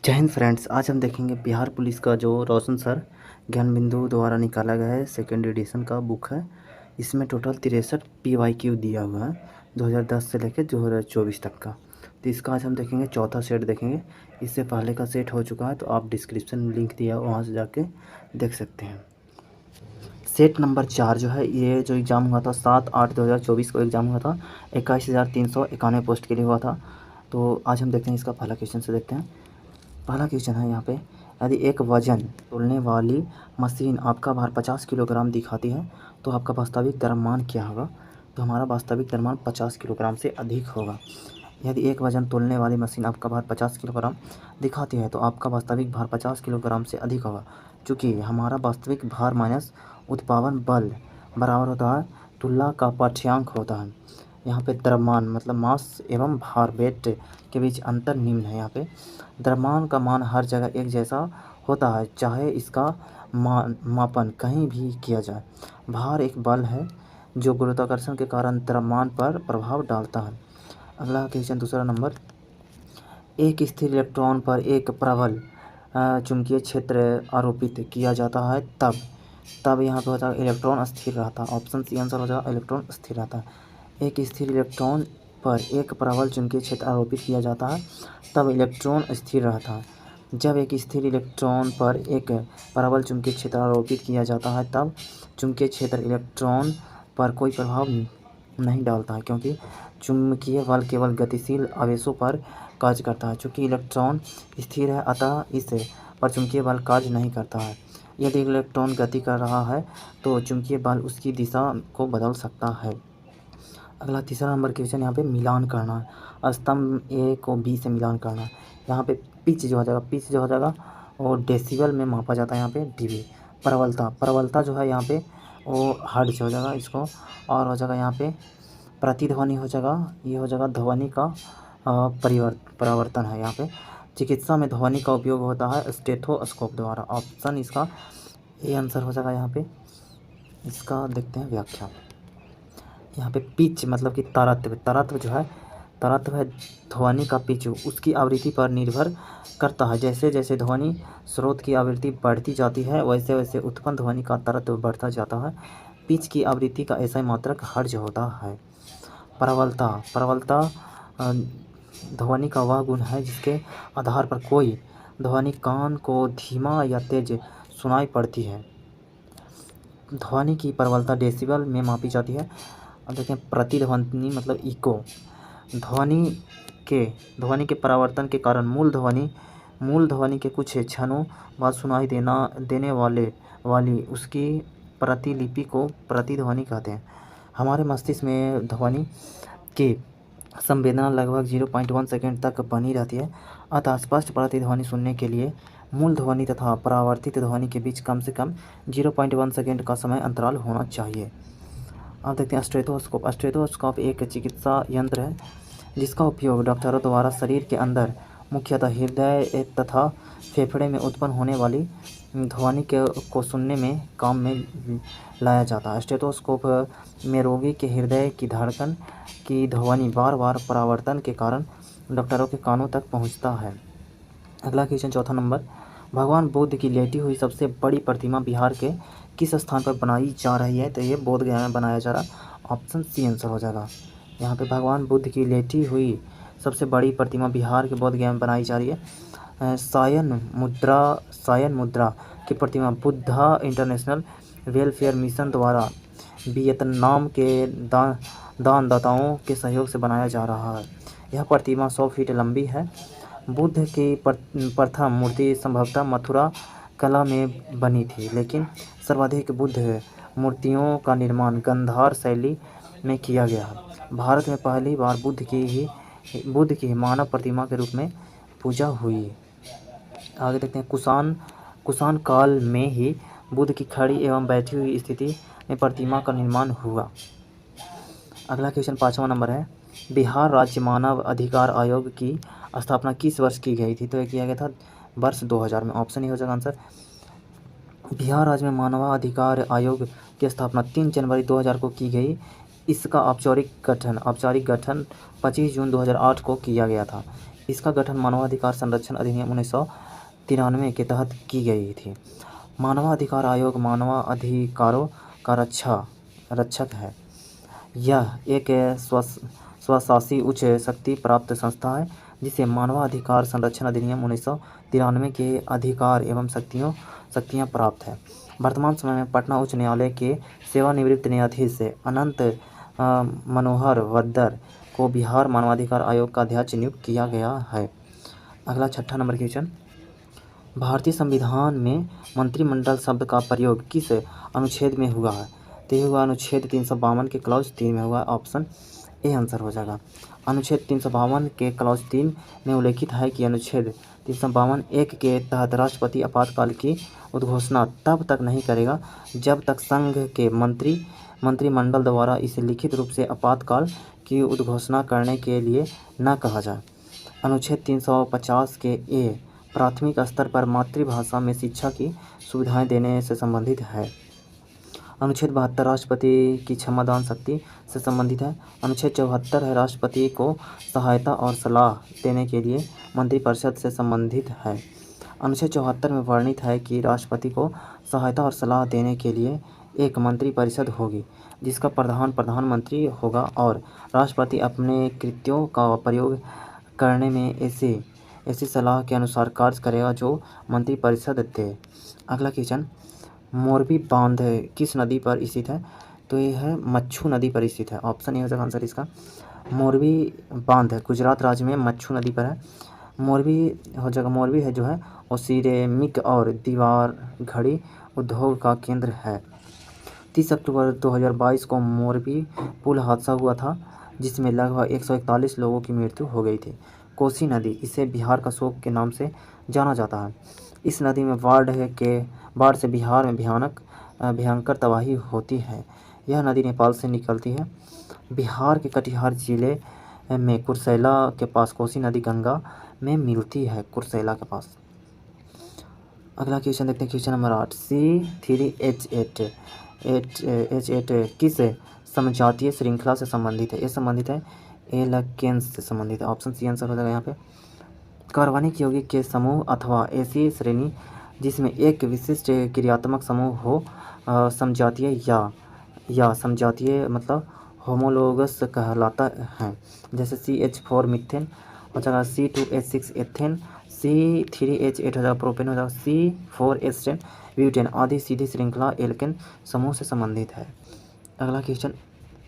जय हिंद फ्रेंड्स। आज हम देखेंगे बिहार पुलिस का जो रोशन सर ज्ञान बिंदु द्वारा निकाला गया है सेकेंड एडिशन का बुक है। इसमें टोटल 63 PYQ दिया हुआ है 2010 से लेकर 2024 तक का। तो इसका आज हम देखेंगे चौथा सेट देखेंगे। इससे पहले का सेट हो चुका है तो आप डिस्क्रिप्शन में लिंक दिया है वहाँ से जाके देख सकते हैं। सेट नंबर 4 जो है ये जो एग्ज़ाम हुआ था 7/8/2024 को एग्ज़ाम हुआ था। 21,391 पोस्ट के लिए हुआ था। तो आज हम देखते हैं इसका पहला क्वेश्चन से देखते हैं। पहला क्वेश्चन है यहाँ पे, यदि एक वजन तोलने वाली मशीन आपका भार 50 किलोग्राम दिखाती है तो आपका वास्तविक द्रव्यमान क्या होगा। तो हमारा वास्तविक द्रव्यमान 50 किलोग्राम से अधिक होगा। यदि एक वजन तोलने वाली मशीन आपका भार 50 किलोग्राम दिखाती है तो आपका वास्तविक भार 50 किलोग्राम से अधिक होगा। चूँकि हमारा वास्तविक भार माइनस उत्पादन बल बराबर होता है तुलना का पाठ्यांक होता है। यहाँ पे द्रव्यमान मतलब मास एवं भार वेट के बीच अंतर निम्न है। यहाँ पे द्रव्यमान का मान हर जगह एक जैसा होता है चाहे इसका मापन कहीं भी किया जाए। भार एक बल है जो गुरुत्वाकर्षण के कारण द्रव्यमान पर प्रभाव डालता है। अगला क्वेश्चन दूसरा नंबर, एक स्थिर इलेक्ट्रॉन पर एक प्रबल चुंबकीय क्षेत्र आरोपित किया जाता है तब यहाँ पे हो जाएगा इलेक्ट्रॉन स्थिर रहता है। ऑप्शन सी आंसर हो जाएगा इलेक्ट्रॉन स्थिर रहता है। एक स्थिर इलेक्ट्रॉन पर एक प्रबल चुंबकीय क्षेत्र आरोपित किया जाता है तब इलेक्ट्रॉन स्थिर रहता है। जब एक स्थिर इलेक्ट्रॉन पर एक प्रबल चुंबकीय क्षेत्र आरोपित किया जाता है तब चुंबकीय क्षेत्र इलेक्ट्रॉन पर कोई प्रभाव नहीं डालता है क्योंकि चुंबकीय बल केवल गतिशील आवेशों पर कार्य करता है। चूँकि इलेक्ट्रॉन स्थिर है अतः इस पर चुंबकीय बल कार्य नहीं करता है। यदि इलेक्ट्रॉन गति कर रहा है तो चुंबकीय बल उसकी दिशा को बदल सकता है। अगला तीसरा नंबर क्वेश्चन, यहाँ पे मिलान करना है, स्तंभ ए को बी से मिलान करना है। यहाँ पे पिच जो हो जाएगा और डेसिबल में मापा जाता है। यहाँ पे डीबी। प्रबलता जो है यहाँ पे वो हर्ट्ज हो जाएगा इसको, और हो जाएगा यहाँ पे प्रतिध्वनि हो जाएगा, ये हो जाएगा ध्वनि का परावर्तन है। यहाँ पे चिकित्सा में ध्वनि का उपयोग होता है स्टेथोस्कोप द्वारा। ऑप्शन इसका ए आंसर हो जाएगा। यहाँ पे इसका देखते हैं व्याख्या। यहाँ पे पिच मतलब कि तरत्व है ध्वनि का पिच उसकी आवृत्ति पर निर्भर करता है। जैसे जैसे ध्वनि स्रोत की आवृत्ति बढ़ती जाती है वैसे वैसे उत्पन्न ध्वनि का तरत्व बढ़ता जाता है। पिच की आवृत्ति का ऐसा मात्रक हर्ज होता है। प्रबलता ध्वनि का वह गुण है जिसके आधार पर कोई ध्वनि कान को धीमा या तेज सुनाई पड़ती है। ध्वनि की प्रबलता डेसिबल में मापी जाती है। अब देखें प्रतिध्वनि मतलब इको। ध्वनि के परावर्तन के कारण मूल ध्वनि के कुछ क्षणों बाद सुनाई देने वाली उसकी प्रतिलिपि को प्रतिध्वनि कहते हैं। हमारे मस्तिष्क में ध्वनि की संवेदना लगभग 0.1 सेकेंड तक बनी रहती है। अतः स्पष्ट प्रतिध्वनि सुनने के लिए मूल ध्वनि तथा परावर्तित ध्वनि के बीच कम से कम 0.1 सेकेंड का समय अंतराल होना चाहिए। अब देखते हैं स्टेथोस्कोप एक चिकित्सा यंत्र है जिसका उपयोग डॉक्टरों द्वारा शरीर के अंदर मुख्यतः हृदय तथा फेफड़े में उत्पन्न होने वाली ध्वनि को सुनने में काम में लाया जाता है। स्टेथोस्कोप में रोगी के हृदय की धड़कन की ध्वनि बार बार परावर्तन के कारण डॉक्टरों के कानों तक पहुंचता है। अगला क्वेश्चन चौथा नंबर, भगवान बुद्ध की लेटी हुई सबसे बड़ी प्रतिमा बिहार के किस स्थान पर बनाई जा रही है। तो ये बोध गया में बनाया जा रहा। ऑप्शन सी आंसर हो जाएगा। यहाँ पे भगवान बुद्ध की लेटी हुई सबसे बड़ी प्रतिमा बिहार के बोध गया में बनाई जा रही है। सायन मुद्रा की प्रतिमा बुद्धा इंटरनेशनल वेलफेयर मिशन द्वारा वियतनाम के दानदाताओं के सहयोग से बनाया जा रहा है। यह प्रतिमा 100 फीट लंबी है। बुद्ध की प्रथम मूर्ति संभवतः मथुरा कला में बनी थी, लेकिन सर्वाधिक बुद्ध मूर्तियों का निर्माण गांधार शैली में किया गया है। भारत में पहली बार बुद्ध की मानव प्रतिमा के रूप में पूजा हुई। आगे देखते हैं कुषाण काल में ही बुद्ध की खड़ी एवं बैठी हुई स्थिति में प्रतिमा का निर्माण हुआ। अगला क्वेश्चन 5वां नंबर है, बिहार राज्य मानव अधिकार आयोग की स्थापना किस वर्ष की गई थी। तो ये किया गया था वर्ष 2000 में। ऑप्शन ही हो जाएगा आंसर। बिहार राज्य में मानवाधिकार आयोग की स्थापना 3 जनवरी 2000 को की गई। इसका औपचारिक गठन 25 जून 2008 को किया गया था। इसका गठन मानवाधिकार संरक्षण अधिनियम 1993 के तहत की गई थी। मानवाधिकार आयोग मानवाधिकारों का रक्षक है। यह एक स्वशासी उच्च शक्ति प्राप्त संस्था है जिसे मानवाधिकार संरक्षण अधिनियम 1993 के अधिकार एवं शक्तियाँ प्राप्त है। वर्तमान समय में पटना उच्च न्यायालय के सेवानिवृत्त न्यायाधीश अनंत मनोहर वद्दर को बिहार मानवाधिकार आयोग का अध्यक्ष नियुक्त किया गया है। अगला 6 नंबर क्वेश्चन, भारतीय संविधान में मंत्रिमंडल शब्द का प्रयोग किस अनुच्छेद में हुआ है? तो ये हुआ अनुच्छेद 352 के क्लॉज 3 में हुआ। ऑप्शन ए आंसर हो जाएगा। अनुच्छेद 352 के क्लॉज 3 में उल्लेखित है कि अनुच्छेद 352(1) के तहत राष्ट्रपति आपातकाल की उद्घोषणा तब तक नहीं करेगा जब तक संघ के मंत्रिमंडल द्वारा इसे लिखित रूप से आपातकाल की उद्घोषणा करने के लिए न कहा जाए। अनुच्छेद 350 के ए प्राथमिक स्तर पर मातृभाषा में शिक्षा की सुविधाएं देने से संबंधित है। अनुच्छेद 72 राष्ट्रपति की क्षमादान शक्ति से संबंधित है। अनुच्छेद 74 है राष्ट्रपति को सहायता और सलाह देने के लिए मंत्रिपरिषद से संबंधित है। अनुच्छेद 74 में वर्णित है कि राष्ट्रपति को सहायता और सलाह देने के लिए एक मंत्रिपरिषद होगी जिसका प्रधानमंत्री होगा और राष्ट्रपति अपने कृत्यों का प्रयोग करने में ऐसी सलाह के अनुसार कार्य करेगा जो मंत्रिपरिषद दे। अगला क्वेश्चन, मोरबी बांध किस नदी पर स्थित है? तो ये है मच्छू नदी पर स्थित है। ऑप्शन ए हो जाएगा आंसर इसका। मोरबी बांध गुजरात राज्य में मच्छू नदी पर है। मोरबी हो जाएगा। मोरबी है जो है वो सिरेमिक और दीवार घड़ी उद्योग का केंद्र है। 30 अक्टूबर 2022 को मोरबी पुल हादसा हुआ था जिसमें लगभग 141 लोगों की मृत्यु हो गई थी। कोसी नदी, इसे बिहार का शोक के नाम से जाना जाता है। इस नदी में बाढ़ से बिहार में भयंकर तबाही होती है। यह नदी नेपाल से निकलती है। बिहार के कटिहार जिले में कुर्सेला के पास कोसी नदी गंगा में मिलती है, कुर्सेला के पास। अगला क्वेश्चन देखते हैं, क्वेश्चन नंबर 8, C3H8 किस समजातीय श्रृंखला से संबंधित है? ये संबंधित है एल्केन्स से संबंधित है। ऑप्शन सी आंसर हो जाएगा यहाँ पे। कार्बनिक यौगिक के समूह अथवा ऐसी श्रेणी जिसमें एक विशिष्ट क्रियात्मक समूह हो समजातीय या समजातीय मतलब होमोलोगस कहलाता है। जैसे CH4 मीथेन हो जाएगा, C2H6 एथेन, C3H8 हो जाएगा प्रोपेन, हो जाएगा C4H10 ब्यूटेन आदि सीधी श्रृंखला एल्केन समूह से संबंधित है। अगला क्वेश्चन,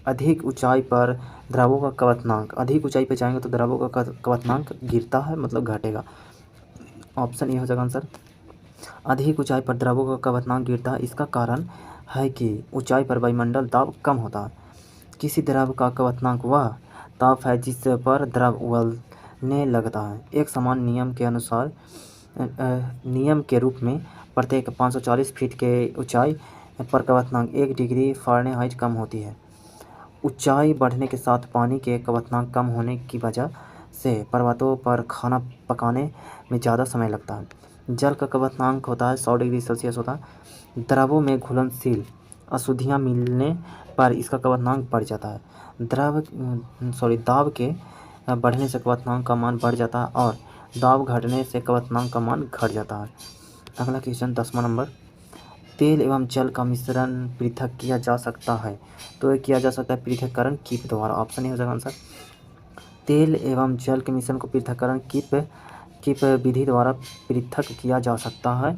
अधिक ऊंचाई पर द्रवों का क्वथनांक, अधिक ऊंचाई पर जाएंगे तो द्रवों का क्वथनांक गिरता है मतलब घटेगा। ऑप्शन ए हो जाएगा आंसर। अधिक ऊंचाई पर द्रवों का क्वथनांक गिरता है। इसका कारण है कि ऊंचाई पर वायुमंडल दाब कम होता है। किसी द्रव का क्वथनांक वह ताप है जिस पर द्रव उबलने लगता है। एक समान नियम के रूप में प्रत्येक 540 फीट के ऊंचाई पर क्वथनांक 1 डिग्री फ़ारेनहाइट कम होती है। ऊंचाई बढ़ने के साथ पानी के क्वथनांक कम होने की वजह से पर्वतों पर खाना पकाने में ज़्यादा समय लगता है। जल का क्वथनांक होता है 100 डिग्री सेल्सियस होता है। द्रवों में घुलनशील अशुद्धियाँ मिलने पर इसका क्वथनांक बढ़ जाता है। दाब के बढ़ने से क्वथनांक का मान बढ़ जाता है और दाब घटने से क्वथनांक का मान घट जाता है। अगला क्वेश्चन 10वां नंबर, तेल एवं जल का मिश्रण पृथक किया जा सकता है। तो ये किया जा सकता है पृथक्करण कीप द्वारा। ऑप्शन ए हो जाएगा आंसर। तेल एवं जल के मिश्रण को पृथक्करण कीप विधि द्वारा पृथक किया जा सकता है।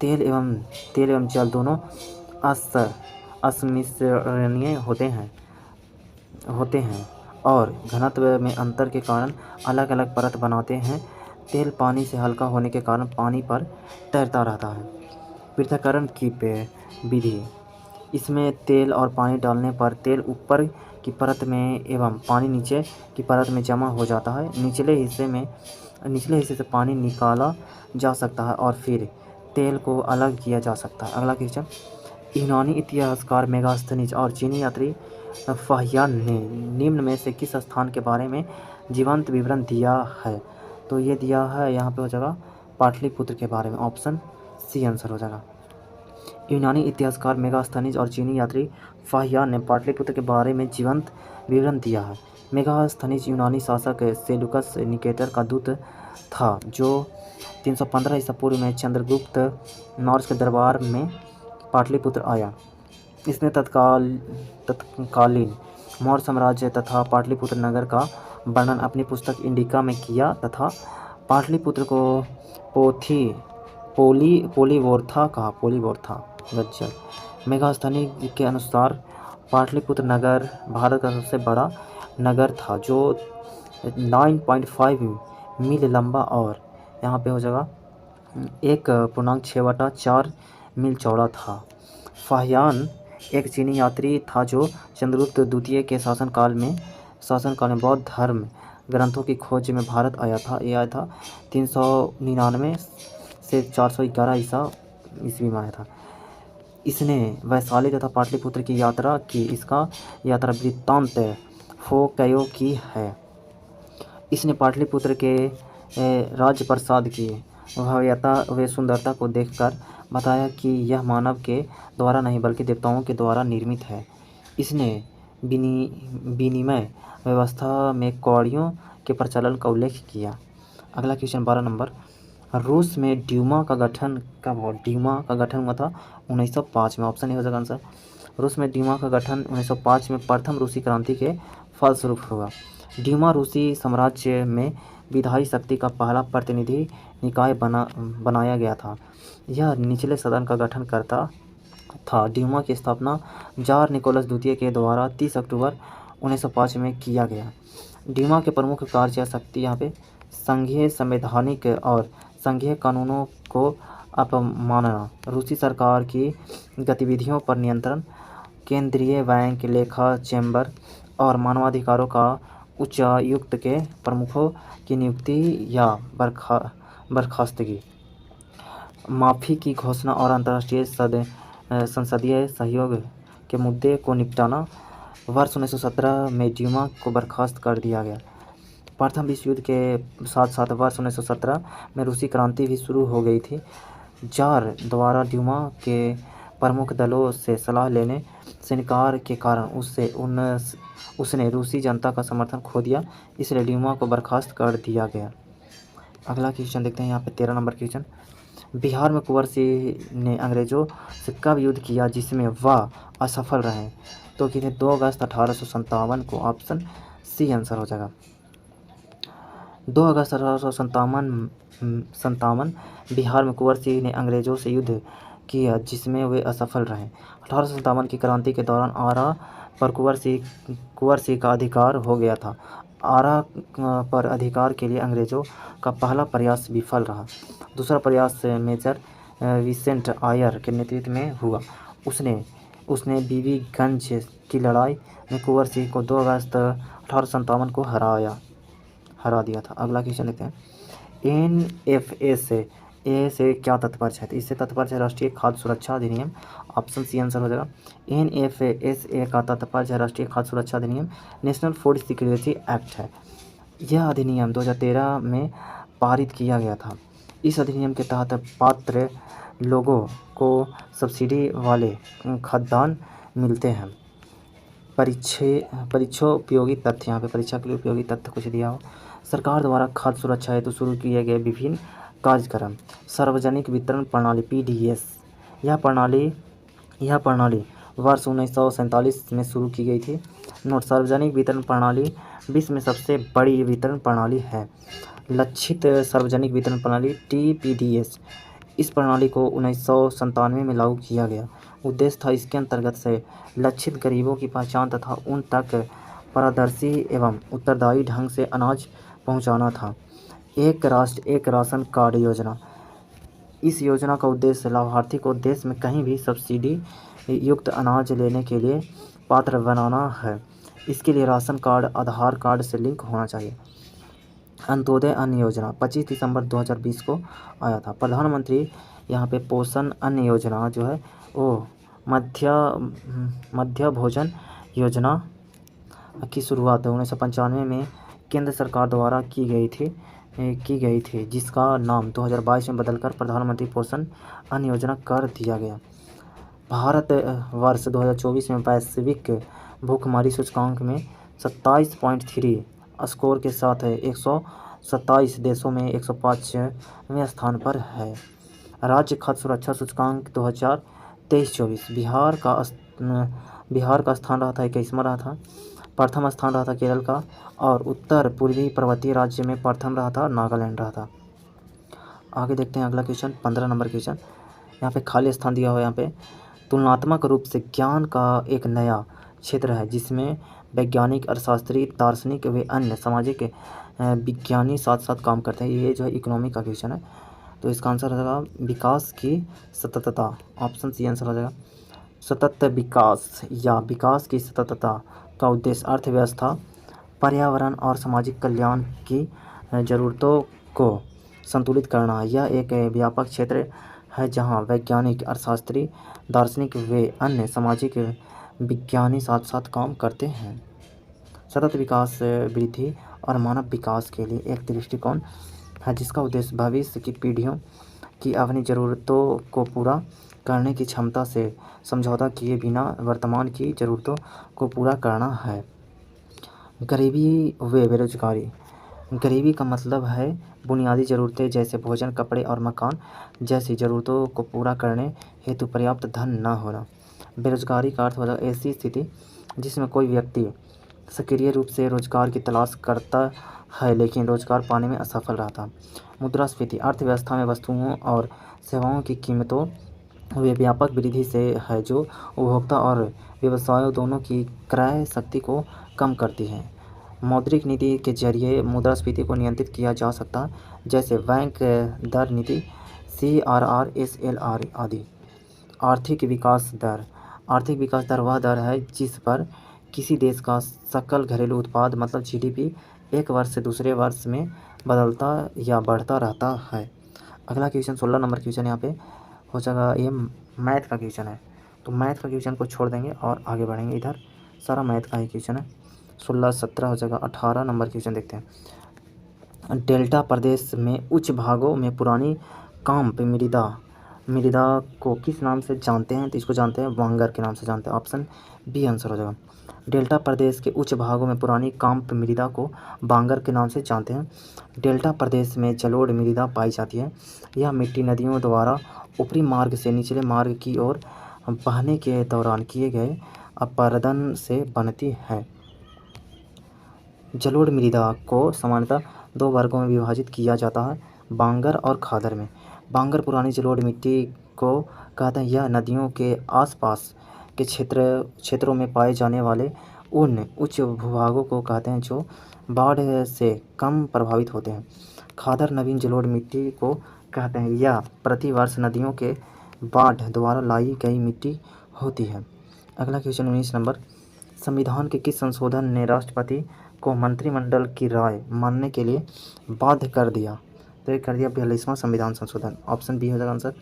तेल एवं जल दोनों असमिश्रणीय होते हैं और घनत्व में अंतर के कारण अलग अलग परत बनाते हैं। तेल पानी से हल्का होने के कारण पानी पर तैरता रहता है। पृथक्करण कीप विधि, इसमें तेल और पानी डालने पर तेल ऊपर की परत में एवं पानी नीचे की परत में जमा हो जाता है। निचले हिस्से से पानी निकाला जा सकता है और फिर तेल को अलग किया जा सकता है। अगला क्वेश्चन, यूनानी इतिहासकार मेगास्थनीज और चीनी यात्री फाहियान ने निम्न में से किस स्थान के बारे में जीवंत विवरण दिया है? तो ये दिया है यहाँ पे हो जाएगा पाटलिपुत्र के बारे में। ऑप्शन सी आंसर हो जाएगा। यूनानी इतिहासकार मेगास्थनीज और चीनी यात्री फाहियान ने पाटलिपुत्र के बारे में जीवंत विवरण दिया है। मेगास्थनीज यूनानी शासक सेल्यूकस निकेटर का दूत था, जो 315 ईसा पूर्व में चंद्रगुप्त मौर्य के दरबार में पाटलिपुत्र आया। इसने तत्कालीन मौर्य साम्राज्य तथा पाटलिपुत्र नगर का वर्णन अपनी पुस्तक इंडिका में किया तथा पाटलिपुत्र को पोलीवोर्था कहा। गज्जर। मेगास्थनी के अनुसार पाटलिपुत्र नगर भारत का सबसे बड़ा नगर था, जो 9.5 मील लंबा और यहाँ पे हो जाएगा 1.6/4 मील चौड़ा था। फाहियान एक चीनी यात्री था जो चंद्रगुप्त द्वितीय के शासनकाल में बौद्ध धर्म ग्रंथों की खोज में भारत आया था। यह आया था 399 से 411 ईस्वी में आया था। इसने वैशाली तथा पाटलिपुत्र की यात्रा की। इसका यात्रा वृत्तांत फोकयो की है। इसने पाटलिपुत्र के राज्य प्रसाद की भव्यता व सुंदरता को देखकर बताया कि यह मानव के द्वारा नहीं बल्कि देवताओं के द्वारा निर्मित है। इसने विनिमय व्यवस्था में कौड़ियों के प्रचलन का उल्लेख किया। अगला क्वेश्चन 12 नंबर। रूस में ड्यूमा का गठन कब हुआ? ड्यूमा का गठन हुआ था 1905 में। ऑप्शन ए हो जाएगा आंसर। रूस में ड्यूमा का गठन 1905 में प्रथम रूसी क्रांति के फलस्वरूप हुआ। ड्यूमा रूसी साम्राज्य में विधायी शक्ति का पहला प्रतिनिधि निकाय बनाया गया था। यह निचले सदन का गठन करता था। ड्यूमा की स्थापना जार निकोलस द्वितीय के द्वारा 30 अक्टूबर 1905 में किया गया। ड्यूमा के प्रमुख कार्य शक्ति यहाँ पे संघीय संवैधानिक और संघीय कानूनों को अपमानना, रूसी सरकार की गतिविधियों पर नियंत्रण, केंद्रीय बैंक, लेखा चैम्बर और मानवाधिकारों का उच्चायुक्त के प्रमुखों की नियुक्ति या बर्खास्तगी, माफ़ी की घोषणा और अंतर्राष्ट्रीय संसदीय सहयोग के मुद्दे को निपटाना। वर्ष 1917 में ड्यूमा को बर्खास्त कर दिया गया। प्रथम विश्व युद्ध के साथ साथ वर्ष 1917 में रूसी क्रांति भी शुरू हो गई थी। जार द्वारा ड्यूमा के प्रमुख दलों से सलाह लेने से इनकार के कारण उसने रूसी जनता का समर्थन खो दिया, इसलिए ड्यूमा को बर्खास्त कर दिया गया। अगला क्वेश्चन देखते हैं यहाँ पे 13 नंबर क्वेश्चन। बिहार में कुंवर सिंह ने अंग्रेजों से कब युद्ध किया जिसमें वह असफल रहे? तो कितने 2 अगस्त 1857 को। ऑप्शन सी आंसर हो जाएगा। 2 अगस्त 1857 बिहार में कुंवर सिंह ने अंग्रेजों से युद्ध किया जिसमें वे असफल रहे। 1857 की क्रांति के दौरान आरा पर कुंवर सिंह का अधिकार हो गया था। आरा पर अधिकार के लिए अंग्रेजों का पहला प्रयास विफल रहा। दूसरा प्रयास मेजर विसेंट आयर के नेतृत्व में हुआ। उसने बीबीगंज की लड़ाई में कुंवर सिंह को 2 अगस्त 1857 को हरा दिया था। अगला क्वेश्चन देखते हैं। NFA से क्या तात्पर्य है? तो इससे तात्पर्य है राष्ट्रीय खाद्य सुरक्षा अधिनियम। ऑप्शन सी आंसर हो जाएगा। NFA का तात्पर्य है राष्ट्रीय खाद्य सुरक्षा अधिनियम, नेशनल फूड सिक्योरिटी एक्ट है। यह अधिनियम 2013 में पारित किया गया था। इस अधिनियम के तहत पात्र लोगों को सब्सिडी वाले खाद्यान्न मिलते हैं। परीक्षा उपयोगी तथ्य, यहाँ पे परीक्षा के लिए उपयोगी तथ्य कुछ दिया हो। सरकार द्वारा खाद्य सुरक्षा हेतु शुरू किए गए विभिन्न कार्यक्रम। सार्वजनिक वितरण प्रणाली PDS, यह प्रणाली वर्ष 1947 में शुरू की गई थी। नोट, सार्वजनिक वितरण प्रणाली विश्व में सबसे बड़ी वितरण प्रणाली है। लक्षित सार्वजनिक वितरण प्रणाली TPDS, इस प्रणाली को 1997 में लागू किया गया। उद्देश्य था इसके अंतर्गत से लक्षित गरीबों की पहचान तथा उन तक पारदर्शी एवं उत्तरदायी ढंग से अनाज पहुंचाना था। एक राष्ट्र एक राशन कार्ड योजना, इस योजना का उद्देश्य लाभार्थी को देश में कहीं भी सब्सिडी युक्त अनाज लेने के लिए पात्र बनाना है। इसके लिए राशन कार्ड आधार कार्ड से लिंक होना चाहिए। अंत्योदय अन्न योजना 25 दिसंबर 2020 को आया था। प्रधानमंत्री यहाँ पे पोषण अन्न योजना जो है वो मध्य भोजन योजना की शुरुआत 1995 में केंद्र सरकार द्वारा की गई थी, जिसका नाम 2022 में बदलकर प्रधानमंत्री पोषण अन्न योजना कर दिया गया। भारत वर्ष 2024 में वैश्विक भूखमरी सूचकांक में 27.3 स्कोर के साथ 127 देशों में 105वें स्थान पर है। राज्य खाद्य सुरक्षा सूचकांक 2023-24 बिहार का स्थान रहा था 21वां रहा था। प्रथम स्थान रहा था केरल का, और उत्तर पूर्वी पर्वतीय राज्य में प्रथम रहा था नागालैंड रहा था। आगे देखते हैं अगला क्वेश्चन, 15 नंबर क्वेश्चन। यहाँ पे खाली स्थान दिया हुआ है। यहाँ पे तुलनात्मक रूप से ज्ञान का एक नया क्षेत्र है जिसमें वैज्ञानिक, अर्थशास्त्री, दार्शनिक व अन्य सामाजिक विज्ञानी साथ साथ काम करते हैं। ये जो है इकोनॉमी का क्वेश्चन है, तो इसका आंसर हो जाएगा विकास की सततता। ऑप्शन सी आंसर हो जाएगा। सतत विकास या विकास की सततता का उद्देश्य अर्थव्यवस्था, पर्यावरण और सामाजिक कल्याण की ज़रूरतों को संतुलित करना। यह एक व्यापक क्षेत्र है जहां वैज्ञानिक, अर्थशास्त्री, दार्शनिक व अन्य सामाजिक विज्ञानी साथ साथ काम करते हैं। सतत विकास वृद्धि और मानव विकास के लिए एक दृष्टिकोण है जिसका उद्देश्य भविष्य की पीढ़ियों की अपनी ज़रूरतों को पूरा करने की क्षमता से समझौता किए बिना वर्तमान की ज़रूरतों को पूरा करना है। गरीबी व बेरोजगारी। गरीबी का मतलब है बुनियादी ज़रूरतें जैसे भोजन, कपड़े और मकान जैसी ज़रूरतों को पूरा करने हेतु पर्याप्त धन न होना। बेरोजगारी का अर्थ होता है ऐसी स्थिति जिसमें कोई व्यक्ति सक्रिय रूप से रोजगार की तलाश करता है लेकिन रोजगार पाने में असफल रहता। मुद्रास्फीति अर्थव्यवस्था में वस्तुओं और सेवाओं की कीमतों में व्यापक वृद्धि से है जो उपभोक्ता और व्यवसायों दोनों की क्रय शक्ति को कम करती है। मौद्रिक नीति के जरिए मुद्रास्फीति को नियंत्रित किया जा सकता है, जैसे बैंक दर नीति, CRR, SLR आदि। आर्थिक विकास दर। आर्थिक विकास दर वह दर है जिस पर किसी देश का सकल घरेलू उत्पाद मतलब GDP एक वर्ष से दूसरे वर्ष में बदलता या बढ़ता रहता है। अगला क्वेश्चन 16 नंबर क्वेश्चन यहाँ पे हो जाएगा। ये मैथ का क्वेश्चन है, तो मैथ का क्वेश्चन को छोड़ देंगे और आगे बढ़ेंगे। इधर सारा मैथ का ही क्वेश्चन है। 16, 17 हो जाएगा। 18 नंबर क्वेश्चन देखते हैं। डेल्टा प्रदेश में उच्च भागों में पुरानी काम्प मृदा को किस नाम से जानते हैं? तो इसको जानते हैं वांगर के नाम से जानते हैं। ऑप्शन बी आंसर हो जाएगा। डेल्टा प्रदेश के उच्च भागों में पुरानी काम्प मृदा को बांगर के नाम से जानते हैं। डेल्टा प्रदेश में जलोढ़ मृदा पाई जाती है। यह मिट्टी नदियों द्वारा ऊपरी मार्ग से निचले मार्ग की ओर बहने के दौरान किए गए अपरदन से बनती है। जलोढ़ मृदा को सामान्यतः 2 वर्गों में विभाजित किया जाता है, बांगर और खादर में। बांगर पुरानी जलोढ़ मिट्टी को कहते हैं। यह नदियों के आसपास के क्षेत्रों में पाए जाने वाले उन उच्च भूभागों को कहते हैं जो बाढ़ से कम प्रभावित होते हैं। खादर नवीन जलोढ़ मिट्टी को कहते हैं। यह प्रतिवर्ष नदियों के बाढ़ द्वारा लाई गई मिट्टी होती है। अगला क्वेश्चन 19 नंबर। संविधान के किस संशोधन ने राष्ट्रपति को मंत्रिमंडल की राय मानने के लिए बाध्य कर दिया? तो ये कर दिया 42वां संविधान संशोधन। ऑप्शन बी हो जाएगा आंसर।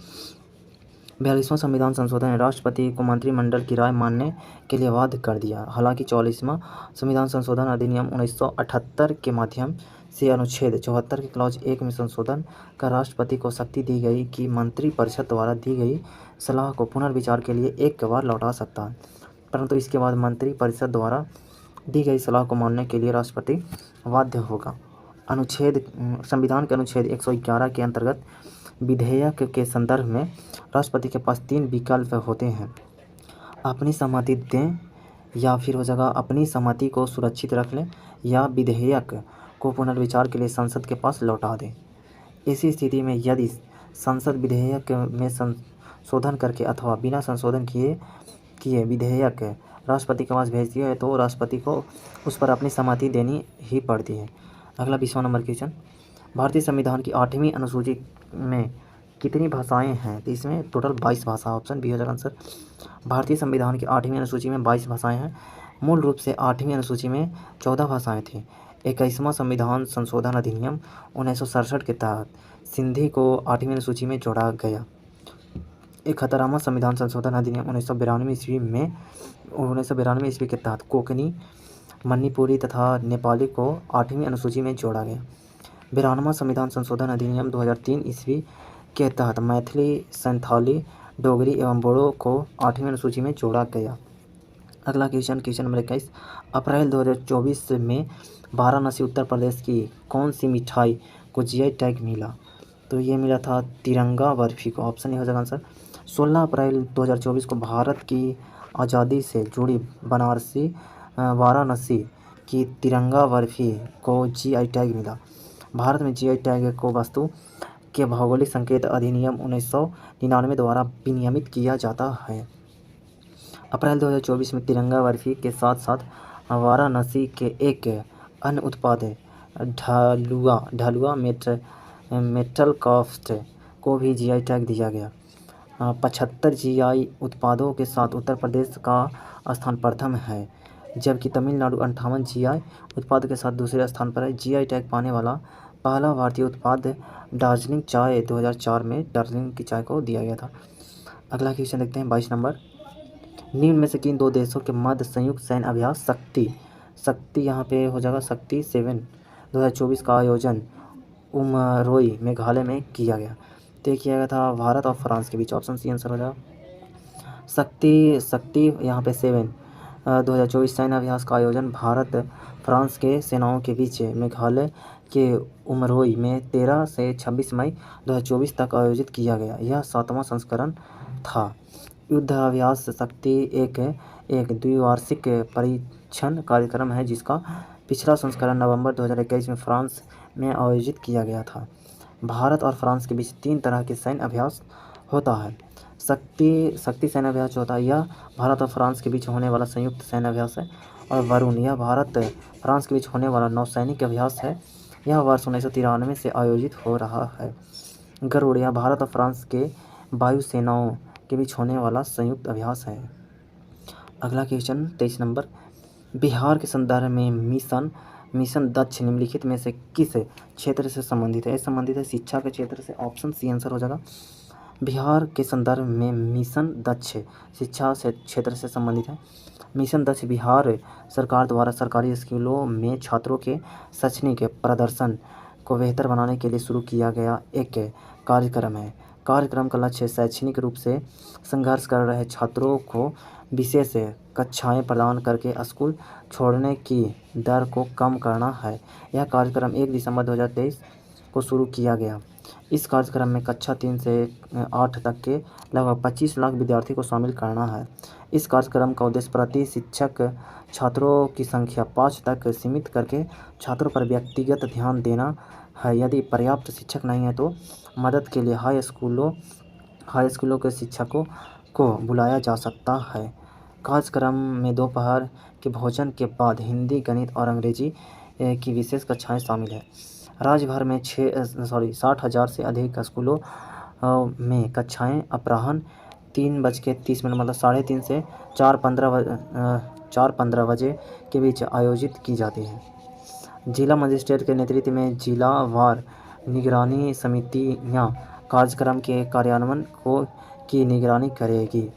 42वां संविधान संशोधन ने राष्ट्रपति को मंत्रिमंडल की राय मानने के लिए बाध्य कर दिया। हालांकि 44वां संविधान संशोधन अधिनियम 1978 के माध्यम से अनुच्छेद 74 के क्लॉज 1 में संशोधन का राष्ट्रपति को शक्ति दी गई कि मंत्रिपरिषद द्वारा दी गई सलाह को पुनर्विचार के लिए एक बार लौटा सकता है, परंतु इसके बाद मंत्रिपरिषद द्वारा दी गई सलाह को मानने के लिए राष्ट्रपति बाध्य होगा। संविधान के अनुच्छेद 111 के अंतर्गत विधेयक के संदर्भ में राष्ट्रपति के पास 3 विकल्प होते हैं। अपनी सहमति दें, या फिर हो जाएगा अपनी सहमति को सुरक्षित रख लें, या विधेयक को पुनर्विचार के लिए संसद के पास लौटा दें। इसी स्थिति में यदि संसद विधेयक में संशोधन करके अथवा बिना संशोधन किए विधेयक राष्ट्रपति के पास भेजती है तो राष्ट्रपति को उस पर अपनी सहमति देनी ही पड़ती है। अगला 20वां नंबर क्वेश्चन। भारतीय संविधान की 8वीं अनुसूची में कितनी भाषाएं हैं? तो इसमें टोटल 22 भाषा। ऑप्शन बी हो जाएगा आंसर। भारतीय संविधान की 8वीं अनुसूची में 22 भाषाएं हैं। मूल रूप से 8वीं अनुसूची में 14 भाषाएं थीं। 21वां संविधान संशोधन अधिनियम 1967 के तहत सिंधी को 8वीं अनुसूची में जोड़ा गया। 71वां संविधान संशोधन अधिनियम 1992 ईस्वी के तहत कोंकणी, मणिपुरी तथा नेपाली को 8वीं अनुसूची में जोड़ा गया। 92वां संविधान संशोधन अधिनियम 2003 ईस्वी के तहत मैथिली, संथाली, डोगरी एवं बोडो को 8वीं अनुसूची में जोड़ा गया। अगला क्वेश्चन, क्वेश्चन नंबर 21, अप्रैल 2024 में वाराणसी उत्तर प्रदेश की कौन सी मिठाई को जीआई टैग मिला? तो ये मिला था तिरंगा बर्फी को। ऑप्शन ए हो जाएगा आंसर। 16 अप्रैल 2024 को भारत की आज़ादी से जुड़ी बनारसी वाराणसी की तिरंगा बर्फी को जीआई टैग मिला। भारत में जीआई टैग को वस्तु के भौगोलिक संकेत अधिनियम 1999 द्वारा विनियमित किया जाता है। अप्रैल 2024 में तिरंगा बर्फी के साथ साथ वाराणसी के एक अन्य उत्पाद ढलुआ मेटल क्राफ्ट को भी जीआई टैग दिया गया। 75 जीआई उत्पादों के साथ उत्तर प्रदेश का स्थान प्रथम है, जबकि तमिलनाडु 58 जीआई उत्पाद के साथ दूसरे स्थान पर है। जीआई टैग पाने वाला पहला भारतीय उत्पाद दार्जिलिंग चाय 2004 में दार्जिलिंग की चाय को दिया गया था। अगला क्वेश्चन देखते हैं 22 नंबर, निम्न में से किन दो देशों के मध्य संयुक्त सैन्य अभ्यास शक्ति यहाँ पे हो जाएगा शक्ति 7 2024 का आयोजन उमरोई मेघालय में किया गया? तो किया गया था भारत और फ्रांस के बीच। ऑप्शन सी आंसर हो जाएगा। शक्ति यहाँ पे 7 2024 सैन्य अभ्यास का आयोजन भारत फ्रांस के सेनाओं के बीच मेघालय के उमरोई में 13 से 26 मई 2024 तक आयोजित किया गया। यह 7वां संस्करण था। युद्ध अभ्यास शक्ति एक द्विवार्षिक परीक्षण कार्यक्रम है, जिसका पिछला संस्करण नवंबर 2021 में फ्रांस में आयोजित किया गया था। भारत और फ्रांस के बीच 3 तरह के सैन्य अभ्यास होता है। शक्ति सैन्य अभ्यास जो होता है यह भारत और फ्रांस के बीच होने वाला संयुक्त सैन्य अभ्यास है, और वरुण यह भारत फ्रांस के बीच होने वाला नौसैनिक अभ्यास है। यह वर्ष 1993 से आयोजित हो रहा है। गरुड़ यह भारत और फ्रांस के वायु सेनाओं के बीच होने वाला संयुक्त अभ्यास है। अगला क्वेश्चन 23 नंबर, बिहार के संदर्भ में मिशन दक्ष निम्नलिखित में से किस क्षेत्र से संबंधित है? संबंधित है शिक्षा के क्षेत्र से। ऑप्शन सी आंसर हो जाएगा। बिहार के संदर्भ में मिशन दक्ष शिक्षा से क्षेत्र से संबंधित है। मिशन दक्ष बिहार सरकार द्वारा सरकारी स्कूलों में छात्रों के शैक्षणिक प्रदर्शन को बेहतर बनाने के लिए शुरू किया गया एक कार्यक्रम है। कार्यक्रम का लक्ष्य शैक्षणिक रूप से संघर्ष कर रहे छात्रों को विशेष कक्षाएं प्रदान करके स्कूल छोड़ने की दर को कम करना है। यह कार्यक्रम 1 दिसंबर 2023 को शुरू किया गया। इस कार्यक्रम में कक्षा 3 से 8 तक के लगभग 25 लाख विद्यार्थी को शामिल करना है। इस कार्यक्रम का उद्देश्य प्रति शिक्षक छात्रों की संख्या 5 तक सीमित करके छात्रों पर व्यक्तिगत ध्यान देना है। यदि पर्याप्त शिक्षक नहीं है तो मदद के लिए हाई स्कूलों के शिक्षकों को बुलाया जा सकता है। कार्यक्रम में दोपहर के भोजन के बाद हिंदी, गणित और अंग्रेजी की विशेष कक्षाएं शामिल है। राज्य भर में 60,000 से अधिक स्कूलों में कक्षाएं अपराह्न 3:30 मतलब 3:30 से 4:15 बजे के बीच आयोजित की जाती है। जिला मजिस्ट्रेट के नेतृत्व में जिलावार निगरानी समितियां कार्यक्रम के कार्यान्वयन की निगरानी करेगी।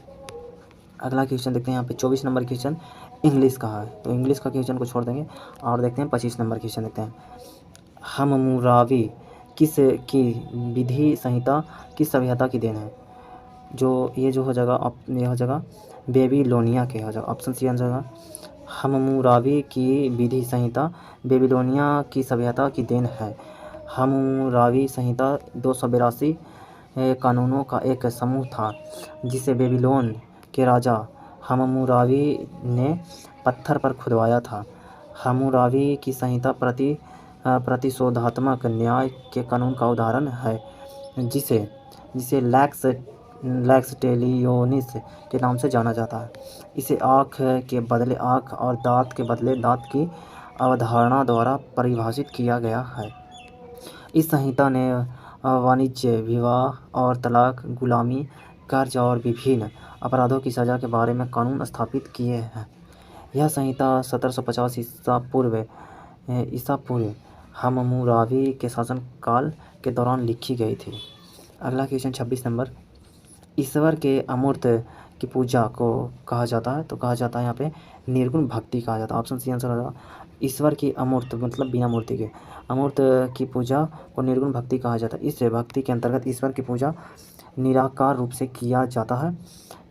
अगला क्वेश्चन देखते हैं यहाँ पे 24 नंबर क्वेश्चन इंग्लिश का है, तो इंग्लिश का क्वेश्चन को छोड़ देंगे और देखते हैं 25 नंबर क्वेश्चन देखते हैं। हम्मुराबी की विधि संहिता किस सभ्यता की देन है? ये हो जाएगा बेबीलोनिया के हो जाएगा। ऑप्शन सी आंसर होगा। हम्मुराबी की विधि संहिता बेबीलोनिया की सभ्यता की देन है। हम्मुराबी संहिता 282 कानूनों का एक समूह था, जिसे बेबीलोन के राजा हम्मुराबी ने पत्थर पर खुदवाया था। हम्मुराबी की संहिता प्रतिशोधात्मक न्याय के कानून का उदाहरण है, जिसे लैक्स टेलियोनिस के नाम से जाना जाता है। इसे आँख के बदले आँख और दांत के बदले दांत की अवधारणा द्वारा परिभाषित किया गया है। इस संहिता ने वाणिज्य, विवाह और तलाक, गुलामी, कर्ज और विभिन्न अपराधों की सज़ा के बारे में कानून स्थापित किए हैं। यह संहिता 1750 ईसा पूर्व हम्मुराबी के शासनकाल के दौरान लिखी गई थी। अगला क्वेश्चन 26 नंबर, ईश्वर के अमूर्त की पूजा को कहा जाता है, तो कहा जाता है यहाँ पे निर्गुण भक्ति कहा जाता है। ऑप्शन सी आंसर होगा। ईश्वर की अमूर्त मतलब बिना मूर्ति के, अमूर्त की पूजा को निर्गुण भक्ति कहा जाता है। इस भक्ति के अंतर्गत ईश्वर की पूजा निराकार रूप से किया जाता है।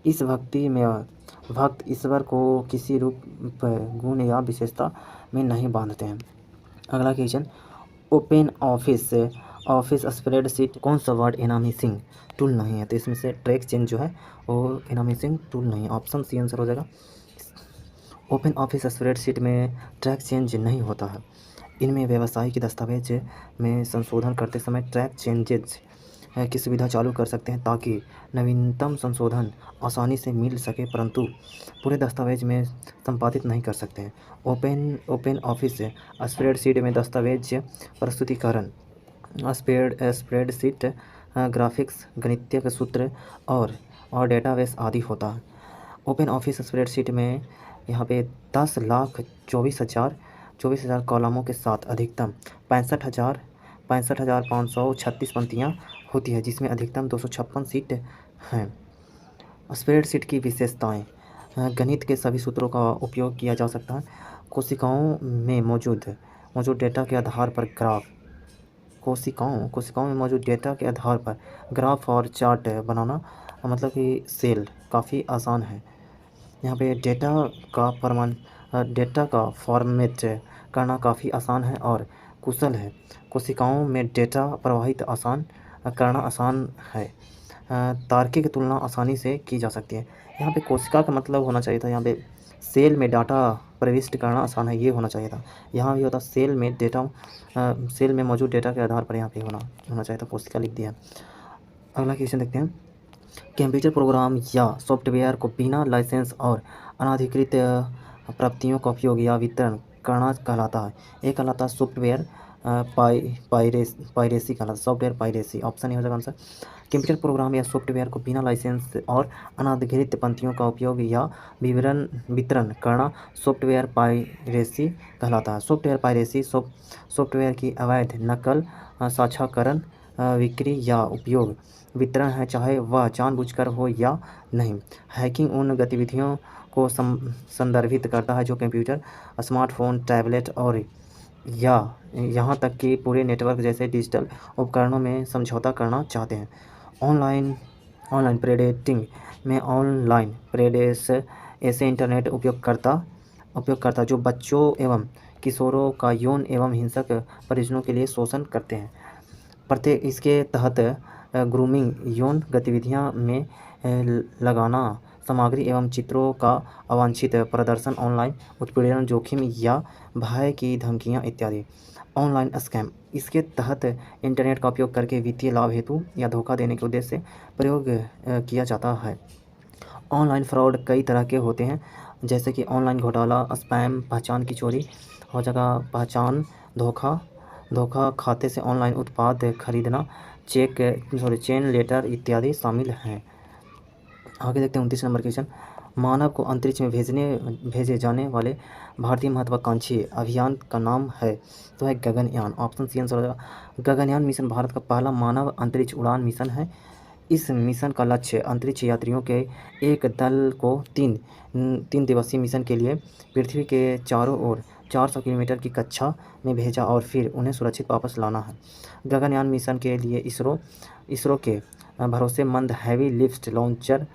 इस भक्ति में भक्त ईश्वर को किसी रूप, गुण या विशेषता में नहीं बांधते हैं। अगला क्वेश्चन, ओपन ऑफिस स्प्रेडशीट कौन सा वर्ड एनामिसिंग टूल नहीं है? तो इसमें से ट्रैक चेंज जो है वो एनामिसिंग टूल नहीं है। ऑप्शन सी आंसर हो जाएगा। ओपन ऑफिस स्प्रेडशीट में ट्रैक चेंज नहीं होता है। इनमें व्यवसायिक दस्तावेज में संशोधन करते समय ट्रैक चेंजेज की सुविधा चालू कर सकते हैं ताकि नवीनतम संशोधन आसानी से मिल सके, परंतु पूरे दस्तावेज में संपादित नहीं कर सकते हैं। ओपन ऑफिस स्प्रेडशीट में दस्तावेज प्रस्तुतिकरण, स्प्रेडशीट ग्राफिक्स, गणितीय सूत्र और डेटाबेस आदि होता है। ओपन ऑफिस स्प्रेडशीट में यहाँ पे 10,24,000 कॉलमों के साथ अधिकतम 65,536 पंक्तियाँ होती है, जिसमें अधिकतम 256 सीट हैं। स्प्रेडशीट की विशेषताएं, गणित के सभी सूत्रों का उपयोग किया जा सकता है। कोशिकाओं में मौजूद डेटा के आधार पर कोशिकाओं में मौजूद डेटा के आधार पर ग्राफ और चार्ट बनाना, मतलब कि सेल काफ़ी आसान है। यहाँ पे डेटा का फॉर्मेट करना काफ़ी आसान है और कुशल है। कोशिकाओं में डेटा प्रवाहित करना आसान है। तार्किक तुलना आसानी से की जा सकती है। यहाँ पे कोशिका का मतलब होना चाहिए था, यहाँ पे सेल में डाटा प्रविष्ट करना आसान है, ये होना चाहिए था। यहाँ भी होता सेल में मौजूद डेटा के आधार पर यहाँ पे होना चाहिए था, कोशिका लिख दिया। अगला क्वेश्चन देखते हैं। कंप्यूटर प्रोग्राम या सॉफ्टवेयर को बिना लाइसेंस और अनाधिकृत प्राप्तियों का उपयोग या वितरण करना कहलाता है। एक कहलाता है सॉफ्टवेयर पायरेसी कहलाता है, सॉफ्टवेयर पायरेसी। ऑप्शन ही हो जाएगा आंसर। कंप्यूटर प्रोग्राम या सॉफ्टवेयर को बिना लाइसेंस और अनाधिकृत पंक्तियों का उपयोग या वितरण करना सॉफ्टवेयर पायरेसी कहलाता है। सॉफ्टवेयर पायरेसी सॉफ्टवेयर की अवैध नकल, साझाकरण, बिक्री या उपयोग, वितरण है, चाहे वह जानबूझकर हो या नहीं। हैकिंग उन गतिविधियों को संदर्भित करता है जो कंप्यूटर, स्मार्टफोन, टैबलेट और या यहाँ तक कि पूरे नेटवर्क जैसे डिजिटल उपकरणों में समझौता करना चाहते हैं। ऑनलाइन प्रेडेटिंग में ऑनलाइन प्रेडेस ऐसे इंटरनेट उपयोगकर्ता जो बच्चों एवं किशोरों का यौन एवं हिंसक प्रयोजनों के लिए शोषण करते हैं। प्रत्येक इसके तहत ग्रूमिंग, यौन गतिविधियां में लगाना, सामग्री एवं चित्रों का अवांछित प्रदर्शन, ऑनलाइन उत्पीड़न, जोखिम या भय की धमकियां इत्यादि। ऑनलाइन स्कैम, इसके तहत इंटरनेट का उपयोग करके वित्तीय लाभ हेतु या धोखा देने के उद्देश्य से प्रयोग किया जाता है। ऑनलाइन फ्रॉड कई तरह के होते हैं, जैसे कि ऑनलाइन घोटाला, स्पैम, पहचान की चोरी हो जगह, पहचान धोखा, खाते से ऑनलाइन उत्पाद खरीदना, चेन लेटर इत्यादि शामिल हैं। आगे देखते हैं 29 नंबर क्वेश्चन। मानव को अंतरिक्ष में भेजे जाने वाले भारतीय महत्वाकांक्षी अभियान का नाम है, तो है गगनयान। ऑप्शन सी आंसर हो जाएगा। गगनयान मिशन भारत का पहला मानव अंतरिक्ष उड़ान मिशन है। इस मिशन का लक्ष्य अंतरिक्ष यात्रियों के एक दल को 3 दिवसीय मिशन के लिए पृथ्वी के चारों ओर 400 किलोमीटर की कक्षा में भेजा और फिर उन्हें सुरक्षित वापस लाना है। गगनयान मिशन के लिए इसरो के भरोसेमंद हैवी लिफ्ट लॉन्चर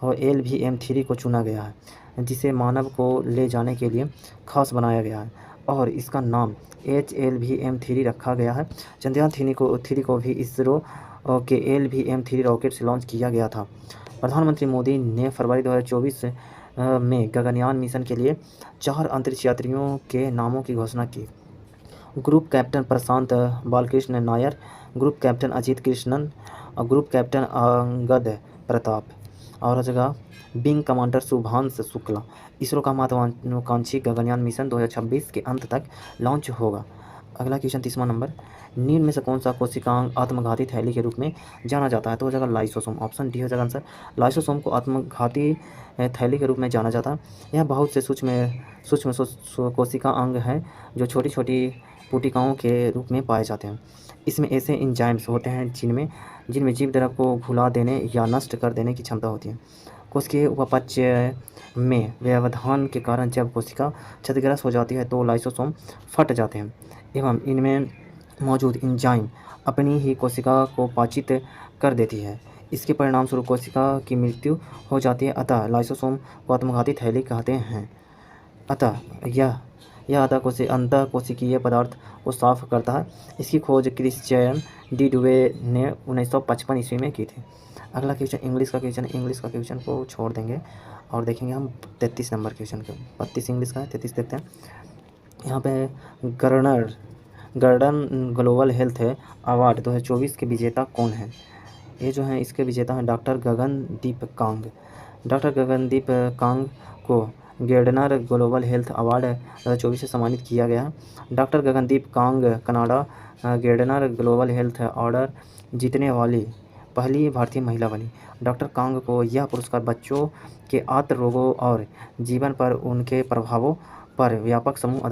और LVM-3 को चुना गया है, जिसे मानव को ले जाने के लिए खास बनाया गया है और इसका नाम HLVM-3 रखा गया है। चंद्रयान 3 को भी इसरो के LVM-3 रॉकेट से लॉन्च किया गया था। प्रधानमंत्री मोदी ने फरवरी 2024 में गगनयान मिशन के लिए 4 अंतरिक्ष यात्रियों के नामों की घोषणा की। ग्रुप कैप्टन प्रशांत बालकृष्ण नायर, ग्रुप कैप्टन अजीत कृष्णन और ग्रुप कैप्टन अंगद प्रताप और जगह विंग कमांडर शुभांश शुक्ला। इसरो का महत्वाकांक्षी गगनयान मिशन 2026 के अंत तक लॉन्च होगा। अगला क्वेश्चन 30वां नंबर। निम्न में से कौन सा कोशिकांग आत्मघाती थैली के रूप में जाना जाता है, तो हो जाएगा लाइसोसोम। ऑप्शन डी हो जाएगा आंसर। लाइसोसोम को आत्मघाती थैली के रूप में जाना जाता है। यह बहुत से सूक्ष्म कोशिका अंग हैं जो छोटी छोटी पुटिकाओं के रूप में पाए जाते हैं। इसमें ऐसे एंजाइम्स होते हैं जिनमें जीव द्रव को भुला देने या नष्ट कर देने की क्षमता होती है। कोशिकीय उपापचय में व्यवधान के कारण जब कोशिका क्षतिग्रस्त हो जाती है तो लाइसोसोम फट जाते हैं एवं इनमें मौजूद एंजाइम अपनी ही कोशिका को पाचित कर देती है। इसके परिणाम स्वरूप कोशिका की मृत्यु हो जाती है, अतः लाइसोसोम को आत्मघाती थैली कहते हैं। अतः यह अंतः कोशिकीय पदार्थ को साफ करता है। इसकी खोज क्रिश्चियन डी डुवे ने 1955 ईस्वी में की थी। अगला क्वेश्चन इंग्लिश का क्वेश्चन है। इंग्लिश का क्वेश्चन को छोड़ देंगे और देखेंगे हम 33 नंबर क्वेश्चन को। 32 इंग्लिश का है, 33 देखते हैं। यहाँ पे गर्डन ग्लोबल हेल्थ अवार्ड 2024 के विजेता कौन है? ये जो हैं इसके विजेता हैं डॉक्टर गगनदीप कांग। डॉक्टर गगनदीप कांग को गेर्डनर ग्लोबल हेल्थ अवार्ड 2024 से सम्मानित किया गया। Doctor Gagandeep Kang Canada Gairdner global health award जीतने वाली पहली भारतीय महिला बनी। डॉक्टर कांग को यह पुरस्कार बच्चों के आंत रोगों और जीवन पर उनके प्रभावों पर व्यापक समूह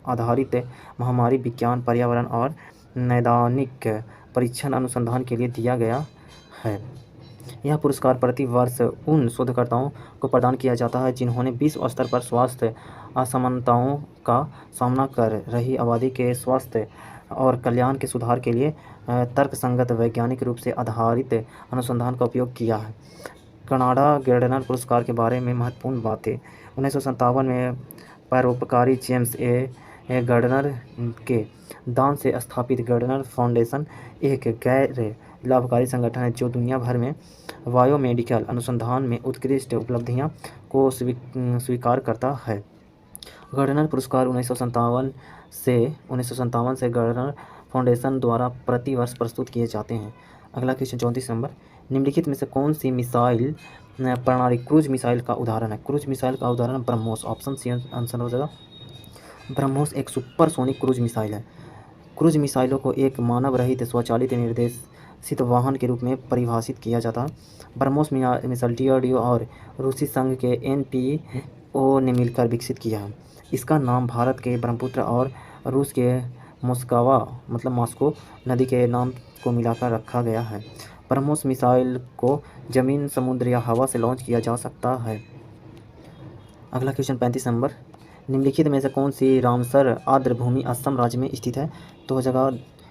आधारित महामारी विज्ञान, पर्यावरण और नैदानिक परीक्षण अनुसंधान के लिए दिया गया है। यह पुरस्कार प्रति वर्ष उन शोधकर्ताओं को प्रदान किया जाता है जिन्होंने विश्व स्तर पर स्वास्थ्य असमानताओं का सामना कर रही आबादी के स्वास्थ्य और कल्याण के सुधार के लिए तर्कसंगत वैज्ञानिक रूप से आधारित अनुसंधान का उपयोग किया है। कनाडा गेर्डनर पुरस्कार के बारे में महत्वपूर्ण बातें। 1957 में परोपकारी जेम्स ए गर्डनर के दान से स्थापित गर्डनर फाउंडेशन एक गैर लाभकारी संगठन है जो दुनिया भर में बायोमेडिकल अनुसंधान में उत्कृष्ट उपलब्धियां को स्वीकार करता है। गर्डनर पुरस्कार 1957 से गर्डनर फाउंडेशन द्वारा प्रति वर्ष प्रस्तुत किए जाते हैं। अगला क्वेश्चन 34 नंबर। निम्नलिखित में से कौन सी मिसाइल प्रणाली क्रूज मिसाइल का उदाहरण है? क्रूज मिसाइल का उदाहरण ब्रह्मोस। ऑप्शन सी आंसर हो जाएगा। ब्रह्मोस एक सुपरसोनिक क्रूज मिसाइल है। क्रूज मिसाइलों को एक मानव रहित स्वचालित निर्देशित वाहन के रूप में परिभाषित किया जाता है। ब्रह्मोस मिसाइल DRDO और रूसी संघ के NPO ने मिलकर विकसित किया है। इसका नाम भारत के ब्रह्मपुत्र और रूस के मॉस्को नदी के नाम को मिलाकर रखा गया है। ब्रह्मोस मिसाइल को जमीन, समुद्र या हवा से लॉन्च किया जा सकता है। अगला क्वेश्चन 35 नंबर। निम्नलिखित में से कौन सी रामसर आर्द्रभूमि असम राज्य में स्थित है? तो हो जाएगा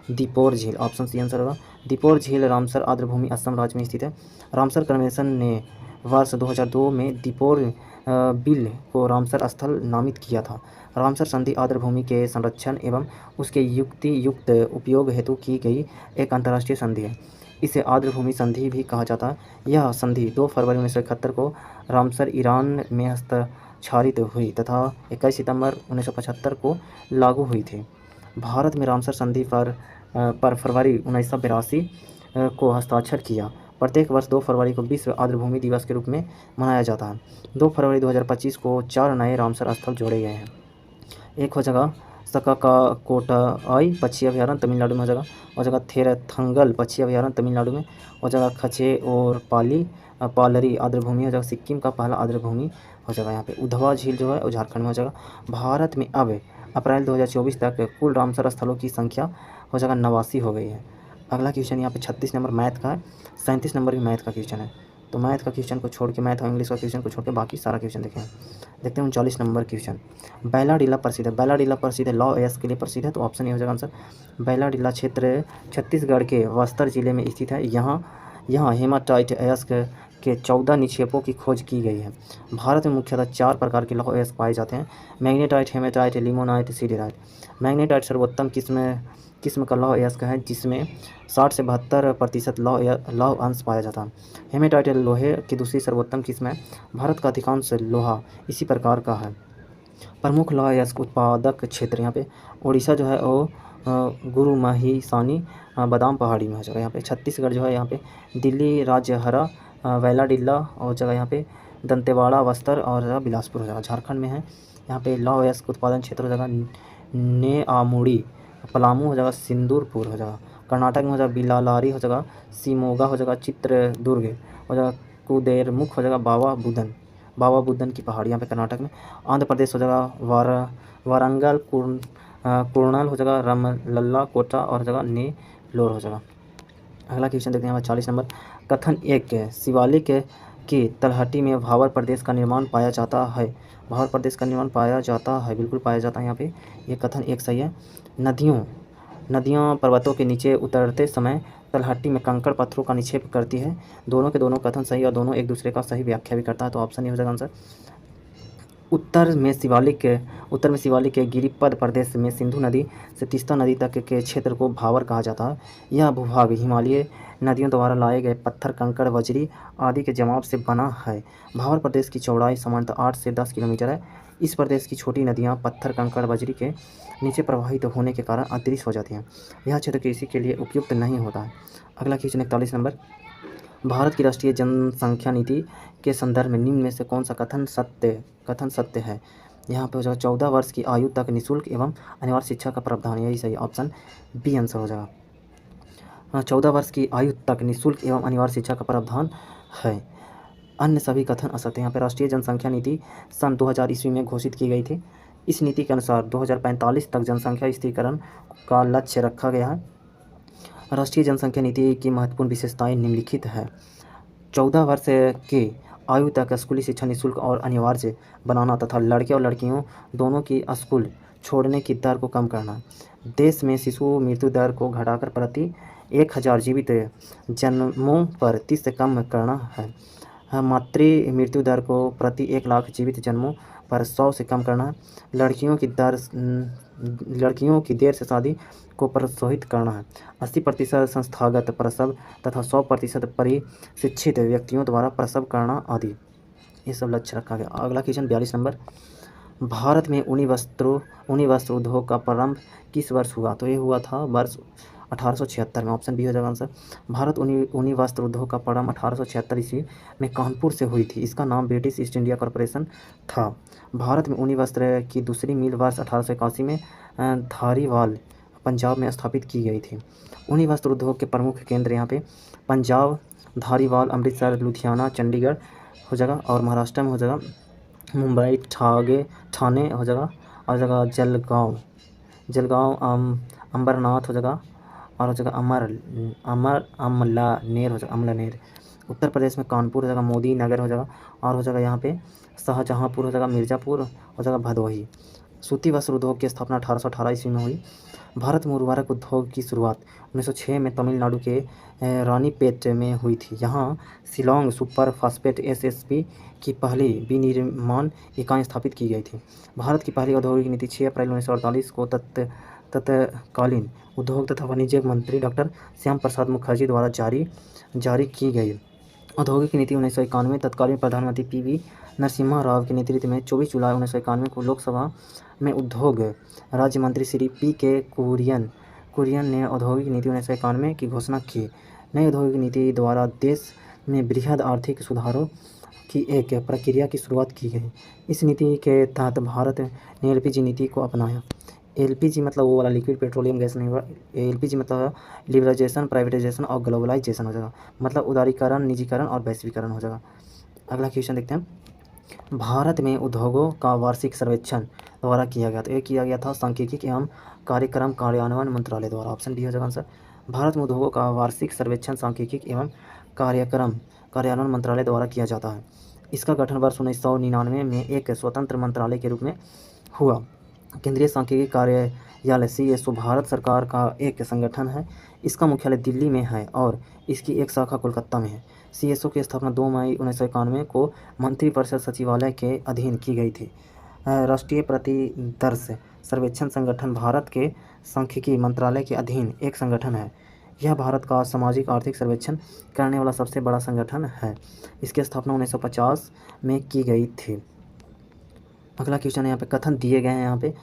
दीपोर झील। ऑप्शन सी आंसर होगा। दीपोर झील रामसर आर्द्रभूमि असम राज्य में स्थित है। रामसर कन्वेंशन ने वर्ष 2002 में दीपोर बिल को रामसर स्थल नामित किया था। रामसर संधि आर्द्रभूमि के संरक्षण एवं उसके युक्त उपयोग हेतु की गई एक अंतर्राष्ट्रीय संधि है। इसे आर्द्रभूमि संधि भी कहा जाता है। यह संधि 2 फरवरी 1971 को रामसर ईरान में हस्ताक्षरित हुई तथा 21 सितंबर 1975 को लागू हुई थी। भारत में रामसर संधि पर फरवरी 1982 को हस्ताक्षर किया। प्रत्येक वर्ष 2 फरवरी को विश्व आर्द्रभूमि दिवस के रूप में मनाया जाता है। 2 फरवरी 2025 को 4 नए रामसर स्थल जोड़े गए हैं। एक हो जाएगा सकाकाकोटाई पक्षी अभयारण्य तमिलनाडु में हो जाएगा। हो जाएगा थेरथंगल पक्षी अभयारण्य तमिलनाडु में। हो जाएगा खचे और पालरी आर्द्रभूमि हो जाएगा सिक्किम का पहला आर्द्रभूमि हो जाएगा। यहाँ पे उधवा झील जो है वो झारखंड में हो जाएगा। भारत में अब अप्रैल 2024 तक कुल रामसर स्थलों की संख्या हो जाएगा 89 हो गई है। अगला क्वेश्चन यहाँ पे 36 नंबर मैथ का है। 37 नंबर भी मैथ का क्वेश्चन है। तो मैथ का क्वेश्चन को छोड़ के मैथ और इंग्लिश का क्वेश्चन को छोड़ के बाकी सारा क्वेश्चन देखें। देखते हैं 39 नंबर क्वेश्चन। बैलाडीला प्रसिद्ध है। बैलाडीला प्रसिद्ध है लौ एस के लिए प्रसिद्ध है। तो ऑप्शन ए हो जाएगा आंसर। बैलाडीला क्षेत्र छत्तीसगढ़ के बस्तर जिले में स्थित है। यहाँ हेमाटाइट अयस्क के 14 निक्षेपों की खोज की गई है। भारत में मुख्यतः 4 प्रकार के लौह अयस्क पाए जाते हैं: magnetite, hematite, limonite, siderite. Magnetite सर्वोत्तम किस्म का लौह अयस्क है जिसमें 60 से 72% लौह अंश पाया जाता है। हेमेटाइट लोहे की दूसरी सर्वोत्तम किस्म है। भारत का अधिकांश लोहा इसी प्रकार का है। प्रमुख लौह अयस्क उत्पादक क्षेत्र यहाँ पे उड़ीसा जो है वो गुरुमाहिसानी बादाम पहाड़ी में हो जाएगा। यहाँ पे छत्तीसगढ़ जो है यहाँ पे दिल्ली राजहरा बैलाडीला और जगह यहाँ पे दंतेवाड़ा बस्तर और बिलासपुर हो जाएगा। झारखंड में है यहाँ पे लौह अयस्क उत्पादन क्षेत्र हो जाएगा नेआमुड़ी, पलामू हो जाएगा, सिंदूरपुर हो जाएगा। कर्नाटक में हो जाएगा बिलालारी हो जाएगा, सीमोगा हो जाएगा, चित्रदुर्ग हो जाएगा, कुदेरमुख हो जाएगा, बाबा बुदन की पहाड़ी यहाँ पे कर्नाटक में। आंध्र प्रदेश हो जाएगा वारंगल, कुर्नल हो जाएगा, रामलला कोटा और हो जाएगा नेल्लोर हो जाएगा। अगला क्वेश्चन देखते हैं 40 नंबर। कथन एक शिवालिक की तलहटी में भावर प्रदेश का निर्माण पाया जाता है। भावर प्रदेश का निर्माण पाया जाता है, बिल्कुल पाया जाता है यहाँ पे। ये कथन एक सही है। नदियाँ पर्वतों के नीचे उतरते समय तलहटी में कंकड़ पत्थरों का निक्षेप करती है। दोनों के दोनों कथन सही और दोनों एक दूसरे का सही व्याख्या भी करता है, तो ऑप्शन ए हो जाएगा आंसर। उत्तर में शिवालिक के गिरिपद प्रदेश में सिंधु नदी से तीस्ता नदी तक के क्षेत्र को भावर कहा जाता है। यह भूभाग हिमालयी नदियों द्वारा लाए गए पत्थर, कंकड़, बजरी आदि के जमाव से बना है। भावर प्रदेश की चौड़ाई सामान्यतः 8 से 10 किलोमीटर है। इस प्रदेश की छोटी नदियाँ पत्थर, कंकड़, बजरी के नीचे प्रवाहित होने के कारण अदृश्य हो जाती हैं। यह क्षेत्र कृषि के लिए उपयुक्त नहीं होता है। अगला क्वेश्चन 41 नंबर, भारत की राष्ट्रीय जनसंख्या नीति के संदर्भ में निम्न में से कौन सा कथन सत्य है। यहाँ पे हो जाएगा 14 वर्ष की आयु तक निःशुल्क एवं अनिवार्य शिक्षा का प्रावधान, यही सही ऑप्शन बी आंसर हो जाएगा। 14 वर्ष की आयु तक निःशुल्क एवं अनिवार्य शिक्षा का प्रावधान है। अन्य सभी कथन असत्य। यहाँ पे राष्ट्रीय जनसंख्या नीति सन 2000 ईस्वी में घोषित की गई थी। इस नीति के अनुसार 2045 तक जनसंख्या स्थिरीकरण का लक्ष्य रखा गया है। राष्ट्रीय जनसंख्या नीति की महत्वपूर्ण विशेषताएं निम्नलिखित है। 14 वर्ष के आयु तक स्कूली शिक्षा निःशुल्क और अनिवार्य बनाना तथा लड़के और लड़कियों दोनों की स्कूल छोड़ने की दर को कम करना। देश में शिशु मृत्यु दर को घटाकर प्रति 1000 जीवित जन्मों पर 30 से कम करना है। मातृ मृत्यु दर को प्रति 1 लाख जीवित जन्मों पर 100 से कम करना है। लड़कियों की देर से शादी को प्रोत्साहित करना है। 80% संस्थागत प्रसव तथा 100% परिशिक्षित व्यक्तियों द्वारा प्रसव करना आदि, ये सब लक्ष्य रखा गया। अगला क्वेश्चन 42 नंबर, भारत में ऊनी वस्त्र उद्योग का प्रारंभ किस वर्ष हुआ। तो ये हुआ था वर्ष 1876 में, ऑप्शन बी हो जाएगा आंसर। भारत ऊनी वस्त्र उद्योग का प्रारंभ 1876 ईस्वी में कानपुर से हुई थी। इसका नाम ब्रिटिश ईस्ट इंडिया कॉरपोरेशन था। भारत में ऊनी वस्त्र की दूसरी मिल वर्ष 1881 में धारीवाल पंजाब में स्थापित की गई थी। ऊनी वस्त्र उद्योग के प्रमुख केंद्र यहाँ पे पंजाब, धारीवाल, अमृतसर, लुधियाना, चंडीगढ़ हो जाएगा, और महाराष्ट्र में हो जाएगा मुंबई, ठाणे हो जाएगा, और जगह जलगांव, अंबरनाथ हो जाएगा, और हो जाएगा अमलानेर हो जाएगा, अमलानेर। उत्तर प्रदेश में कानपुर हो जाएगा, मोदी नगर हो जाएगा, और हो जाएगा यहाँ पे शाहजहाँपुर हो जाएगा, मिर्ज़ापुर हो जाएगा, भदोही। सूती वस्त्र उद्योग की स्थापना 1818 ईस्वी में हुई। भारत में उर्वरक उद्योग की शुरुआत 1906 में तमिलनाडु के रानीपेट में हुई थी। यहाँ शिलोंग सुपर फास्फेट SSP की पहली विनिर्माण इकाई स्थापित की गई थी। भारत की पहली औद्योगिक नीति 6 अप्रैल 1948 को तत्कालीन उद्योग तथा वाणिज्य मंत्री डॉक्टर श्याम प्रसाद मुखर्जी द्वारा जारी की गई। औद्योगिक नीति 1991 तत्कालीन प्रधानमंत्री PV नरसिम्हा राव के नेतृत्व में 24 जुलाई 1991 को लोकसभा में उद्योग राज्य मंत्री श्री PK कुरियन ने औद्योगिक नीति 1991 की घोषणा की। नई औद्योगिक नीति द्वारा देश में वृहद आर्थिक सुधारों की एक प्रक्रिया की शुरुआत की गई। इस नीति के तहत भारत ने LPG नीति को अपनाया। LPG मतलब वो वाला लिक्विड पेट्रोलियम गैस नहीं हुआ। LPG मतलब लिबरलाइजेशन, प्राइवेटाइजेशन और ग्लोबलाइजेशन हो जाएगा, मतलब उदारीकरण, निजीकरण और वैश्वीकरण हो जाएगा। अगला क्वेश्चन देखते हैं, भारत में उद्योगों का वार्षिक सर्वेक्षण द्वारा किया गया। तो ये किया गया था सांख्यिकी एवं कार्यक्रम कार्यान्वयन मंत्रालय द्वारा, ऑप्शन बी हो जाएगा आंसर। भारत में उद्योगों का वार्षिक सर्वेक्षण सांख्यिकी एवं कार्यक्रम कार्यान्वयन मंत्रालय द्वारा किया जाता है। इसका गठन वर्ष 1999 में एक स्वतंत्र मंत्रालय के रूप में हुआ। केंद्रीय सांख्यिकी कार्यालय CSO भारत सरकार का एक संगठन है। इसका मुख्यालय दिल्ली में है और इसकी एक शाखा कोलकाता में है। CSO की स्थापना 2 मई 1991 को मंत्रिपरिषद सचिवालय के अधीन की गई थी। राष्ट्रीय प्रतिदर्श सर्वेक्षण संगठन भारत के सांख्यिकी मंत्रालय के अधीन एक संगठन है। यह भारत का सामाजिक आर्थिक सर्वेक्षण करने वाला सबसे बड़ा संगठन है। इसकी स्थापना 1950 में की गई थी। अगला क्वेश्चन यहाँ पे कथन दिए गए हैं। यहाँ पे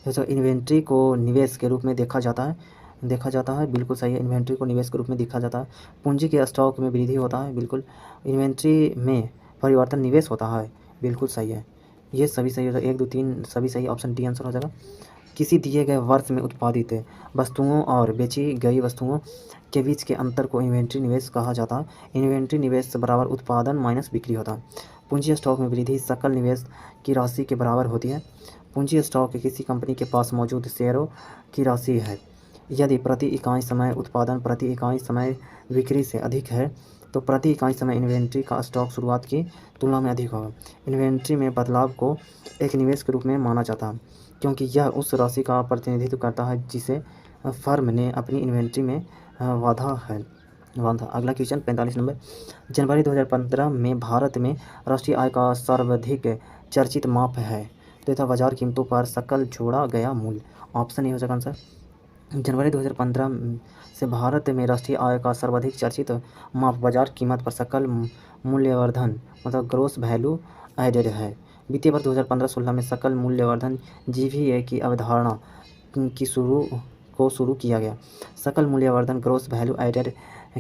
तो इन्वेंट्री को निवेश के रूप में देखा जाता है, बिल्कुल सही है। इन्वेंट्री को निवेश के रूप में देखा जाता है। पूंजी के स्टॉक में वृद्धि होता है, बिल्कुल। इन्वेंट्री में परिवर्तन निवेश होता है, बिल्कुल सही है। ये सभी सही हो जाएगा, 1 2 3 सभी सही, ऑप्शन डी आंसर हो जाएगा। किसी दिए गए वर्ष में उत्पादित वस्तुओं और बेची गई वस्तुओं के बीच के अंतर को इन्वेंट्री निवेश कहा जाता है। इन्वेंट्री निवेश बराबर उत्पादन माइनस बिक्री होता है। पूंजी स्टॉक में वृद्धि सकल निवेश की राशि के बराबर होती है। पूंजी स्टॉक किसी कंपनी के पास मौजूद शेयरों की राशि है। यदि प्रति इकाई समय उत्पादन प्रति इकाई समय बिक्री से अधिक है तो प्रति इकाई समय इन्वेंट्री का स्टॉक शुरुआत की तुलना में अधिक होगा। इन्वेंट्री में बदलाव को एक निवेश के रूप में माना जाता है, क्योंकि यह उस राशि का प्रतिनिधित्व करता है जिसे फर्म ने अपनी इन्वेंट्री में वाधा है। वन था। अगला क्वेश्चन 45 नंबर, जनवरी 2015 में भारत में राष्ट्रीय आय का सर्वाधिक चर्चित माप है, तो था बाजार कीमतों पर सकल जोड़ा गया मूल्य। ऑप्शन ए हो जाएगा आंसर। जनवरी 2015 से भारत में राष्ट्रीय आय का सर्वाधिक चर्चित माप बाजार कीमत पर सकल मूल्यवर्धन मतलब ग्रोस वैल्यू एडेड है। वित्तीय वर्ष 2015-16 में सकल मूल्यवर्धन जीवीए की अवधारणा की शुरू किया गया। सकल मूल्यवर्धन ग्रोस वैल्यू एडेड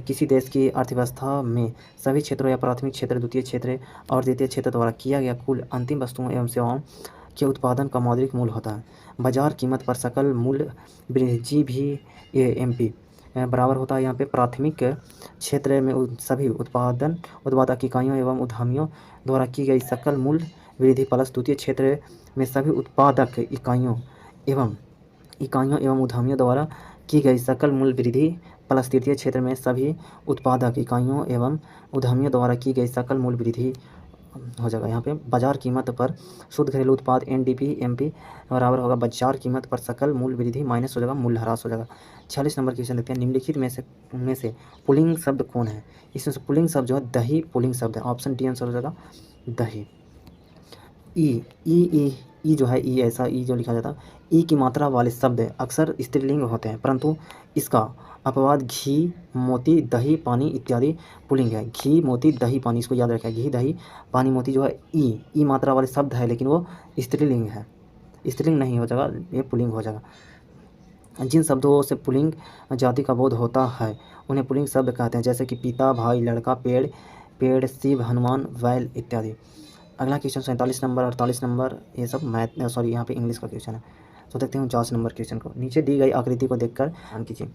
किसी देश की अर्थव्यवस्था में सभी क्षेत्रों या प्राथमिक क्षेत्र, द्वितीय क्षेत्र और तृतीय क्षेत्र द्वारा किया गया कुल अंतिम वस्तुओं एवं सेवाओं के उत्पादन का मौद्रिक मूल्य होता है। बाजार कीमत पर सकल मूल्य GVAMP बराबर होता है यहाँ पे प्राथमिक क्षेत्र में सभी उत्पादक इकाइयों एवं उद्यमियों द्वारा की गई सकल मूल्य वृद्धि प्लस द्वितीय क्षेत्र में सभी उत्पादक इकाइयों एवं उद्यमियों द्वारा की गई सकल मूल्य वृद्धि प्लस तृतीय क्षेत्र में सभी उत्पादक इकाइयों एवं उद्यमियों द्वारा की गई सकल मूल्य वृद्धि हो जाएगा। यहाँ पे बाजार कीमत पर शुद्ध घरेलू उत्पाद NDP-MP बराबर होगा बाजार कीमत पर सकल मूल्य वृद्धि माइनस हो जाएगा मूल्यह्रास हो जाएगा। 46 नंबर क्वेश्चन देखते हैं, निम्नलिखित में से पुल्लिंग शब्द कौन है? इसमें से पुल्लिंग शब्द जो है दही पुल्लिंग शब्द है। ऑप्शन डी आंसर हो जाएगा दही। ई जो है ई ऐसा ई जो लिखा जाता है, ई की मात्रा वाले शब्द अक्सर स्त्रीलिंग होते हैं, परंतु इसका अपवाद घी, मोती, दही, पानी इत्यादि पुल्लिंग है। घी, मोती, दही, पानी, इसको याद रखें। घी, दही, पानी, मोती जो है ई मात्रा वाले शब्द है, लेकिन वो स्त्रीलिंग है, स्त्रीलिंग नहीं हो जाएगा, ये पुल्लिंग हो जाएगा। जिन शब्दों से पुल्लिंग जाति का बोध होता है उन्हें पुल्लिंग शब्द कहते हैं, जैसे कि पिता, भाई, लड़का, पेड़, शिव, हनुमान, बैल इत्यादि। अगला क्वेश्चन 47 नंबर 48 नंबर ये सब यहाँ पे इंग्लिश का क्वेश्चन है। तो देखते हैं 49 नंबर क्वेश्चन को। नीचे दी गई आकृति को देखकर ध्यान कीजिए,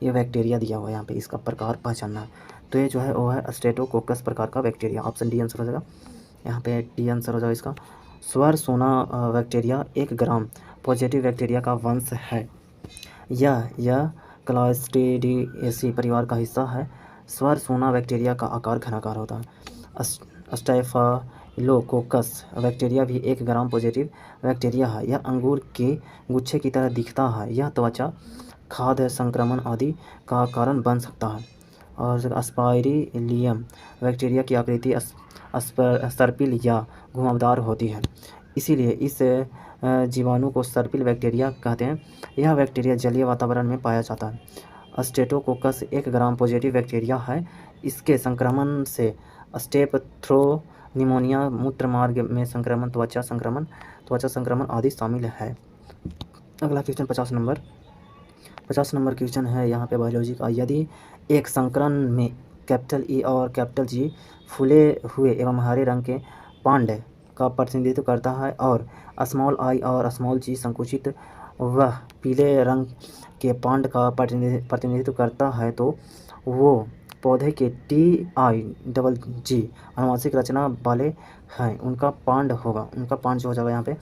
ये बैक्टीरिया दिया हुआ है, यहाँ पे इसका प्रकार पहचानना है। तो ये जो है वो है स्ट्रेप्टोकोकस प्रकार का बैक्टीरिया। ऑप्शन डी आंसर हो जाएगा, यहाँ पे डी आंसर हो जाएगा इसका। स्वर सोना बैक्टीरिया 1 ग्राम पॉजिटिव बैक्टीरिया का वंश है। यह क्लास्ट्रीडिएसी परिवार का हिस्सा है। स्वर सोना बैक्टीरिया का आकार घनाकार होता है। स्टेफिलोकोकस बैक्टीरिया भी 1 ग्राम पॉजिटिव बैक्टीरिया है। यह अंगूर के गुच्छे की तरह दिखता है। यह त्वचा, खाद्य संक्रमण आदि का कारण बन सकता है। और अस्पाइरिलियम बैक्टीरिया की आकृति सर्पिल या घुमावदार होती है, इसीलिए इस जीवाणु को सर्पिल बैक्टीरिया कहते हैं। यह बैक्टीरिया जलीय वातावरण में पाया जाता है। स्ट्रेप्टोकोकस 1 ग्राम पॉजिटिव बैक्टीरिया है। इसके संक्रमण से स्टेप्थ्रो निमोनिया, मूत्र मार्ग में संक्रमण, त्वचा संक्रमण आदि शामिल है। अगला क्वेश्चन 50 नंबर क्वेश्चन है यहाँ पे बायोलॉजी का। यदि एक संकरण में कैपिटल E और कैपिटल G फूले हुए एवं हरे रंग के पांड का प्रतिनिधित्व करता है और स्मॉल i और स्मॉल g संकुचित वह पीले रंग के पांड का प्रतिनिधित्व करता है, तो वो पौधे के TIGG आनुवंशिक रचना वाले हैं। उनका पांड जो हो जाएगा यहाँ पे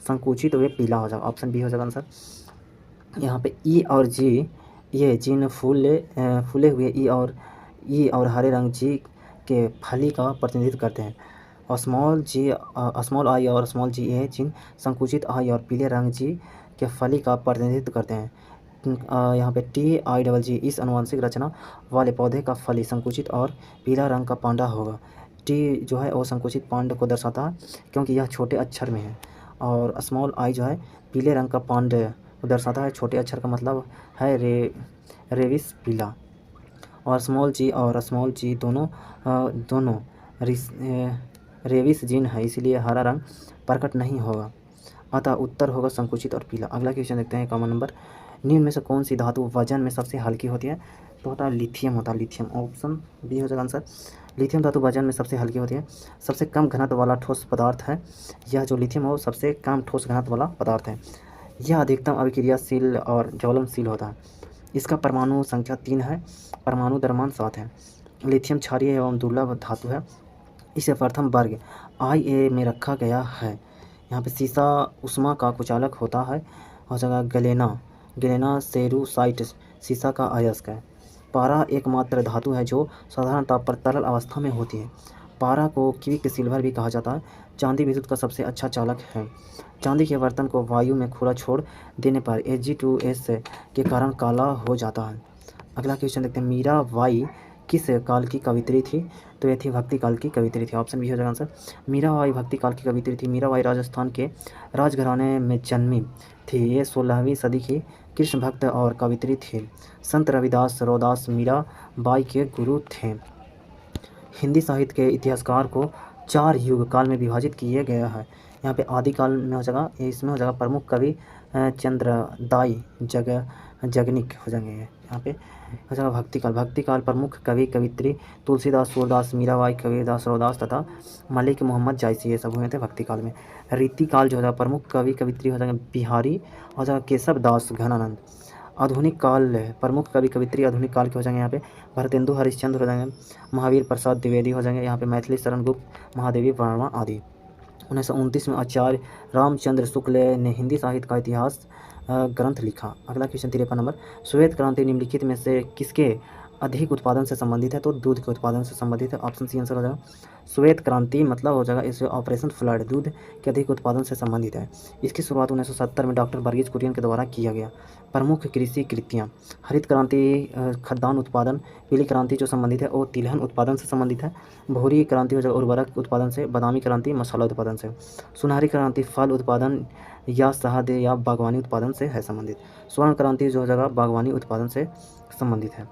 संकुचित हुए पीला हो जाएगा। ऑप्शन बी हो जाएगा आंसर। यहाँ पे E और G ये जिन फूले हुए E और हरे रंग G के फली का प्रतिनिधित्व करते हैं, और स्मॉल i और स्मॉल g ये जिन संकुचित i और पीले रंग G के फली का प्रतिनिधित्व करते हैं। यहाँ पे TIGG इस आनुवंशिक रचना वाले पौधे का फली संकुचित और पीला रंग का पांडा होगा। T जो है वो संकुचित पांड को दर्शाता है क्योंकि यह छोटे अक्षर में है, और स्मॉल i जो है पीले रंग का पांड को दर्शाता है। छोटे अक्षर का मतलब है रेविस पीला, और स्मॉल g दोनों रेविस जीन है, इसलिए हरा रंग प्रकट नहीं होगा, अतः उत्तर होगा संकुचित और पीला। अगला क्वेश्चन देखते हैं 51 नंबर। निम्न में से कौन सी धातु वजन में सबसे हल्की होती है? तो होता है लिथियम होता है, लिथियम। ऑप्शन बी हो जाएगा आंसर। लिथियम धातु वजन में सबसे हल्की होती है। सबसे कम घनत्व वाला ठोस पदार्थ है। यह जो लिथियम है वो सबसे कम ठोस घनत्व वाला पदार्थ है। यह अधिकतम अभिक्रियाशील और ज्वलनशील होता है। इसका परमाणु संख्या 3 है, परमाणु द्रव्यमान 7 है। लिथियम क्षारीय एवं दुर्लभ धातु है। इसे प्रथम वर्ग IA में रखा गया है। यहाँ पे सीसा उष्मा का कुचालक होता है। हो जाएगा गलेना सेरुसाइट सीसा का अयस्क है। पारा एकमात्र धातु है जो साधारण ताप पर तरल अवस्था में होती है। पारा को क्विक सिल्वर भी कहा जाता है। चांदी विद्युत का सबसे अच्छा चालक है। चांदी के बर्तन को वायु में खुला छोड़ देने पर Ag2S के कारण काला हो जाता है। अगला क्वेश्चन देखते हैं। मीराबाई किस काल की कवित्री थी? तो ये थी भक्ति काल की कवित्री थी। ऑप्शन बी हो जाएगा आंसर। मीराबाई भक्ति काल की कवित्री थी। मीराबाई राजस्थान के राजघराने में जन्मी थी। ये 16वीं सदी की कृष्ण भक्त और कवित्री थी। संत रविदास रोदास मीराबाई के गुरु थे। हिंदी साहित्य के इतिहासकार को 4 युग काल में विभाजित किया गया है। यहाँ पे आदिकाल में हो जाएगा, इसमें हो जाएगा प्रमुख कवि चंद्रदाई जगनिक हो जाएंगे। यहाँ पे हो जाएगा भक्तिकाल। भक्तिकाल प्रमुख कवि कवित्री तुलसीदास सूरदास मीराबाई कबीरदास रौदास तथा मलिक मोहम्मद जायसी, ये सब हुए थे भक्तिकाल में। रीतिकाल जो हो जाएगा प्रमुख कवि कवित्री हो जाएंगे बिहारी हो जाएगा केशव दास घनानंद। आधुनिक काल प्रमुख कवि कवित्री आधुनिक काल के हो जाएंगे यहाँ पे भरतेंदु हरिश्चंद्र हो जाएंगे। महावीर प्रसाद द्विवेदी हो जाएंगे यहाँ पे। मैथिली शरण गुप्त महादेवी वर्मा आदि। 1929 में आचार्य रामचंद्र शुक्ल ने हिंदी साहित्य का इतिहास ग्रंथ लिखा। अगला क्वेश्चन 53 नंबर। श्वेत क्रांति निम्नलिखित में से किसके अधिक उत्पादन से संबंधित है? तो दूध के उत्पादन से संबंधित है। ऑप्शन सी आंसर हो जाएगा। श्वेत क्रांति मतलब हो जाएगा इस ऑपरेशन फ्लड, दूध के अधिक उत्पादन से संबंधित है। इसकी शुरुआत 1970 में डॉक्टर वर्गीज कुरियन के द्वारा किया गया। प्रमुख कृषि कृतियाँ। हरित क्रांति खाद्यान्न उत्पादन। पीली क्रांति जो संबंधित है वो तिलहन उत्पादन से संबंधित है। भूरी क्रांति हो जाएगा उर्वरक उत्पादन से। बादामी क्रांति मसाला उत्पादन से। सुनहरी क्रांति फल उत्पादन या शहद या बागवानी उत्पादन से है संबंधित। स्वर्ण क्रांति जो हो जाएगा बागवानी उत्पादन से संबंधित है।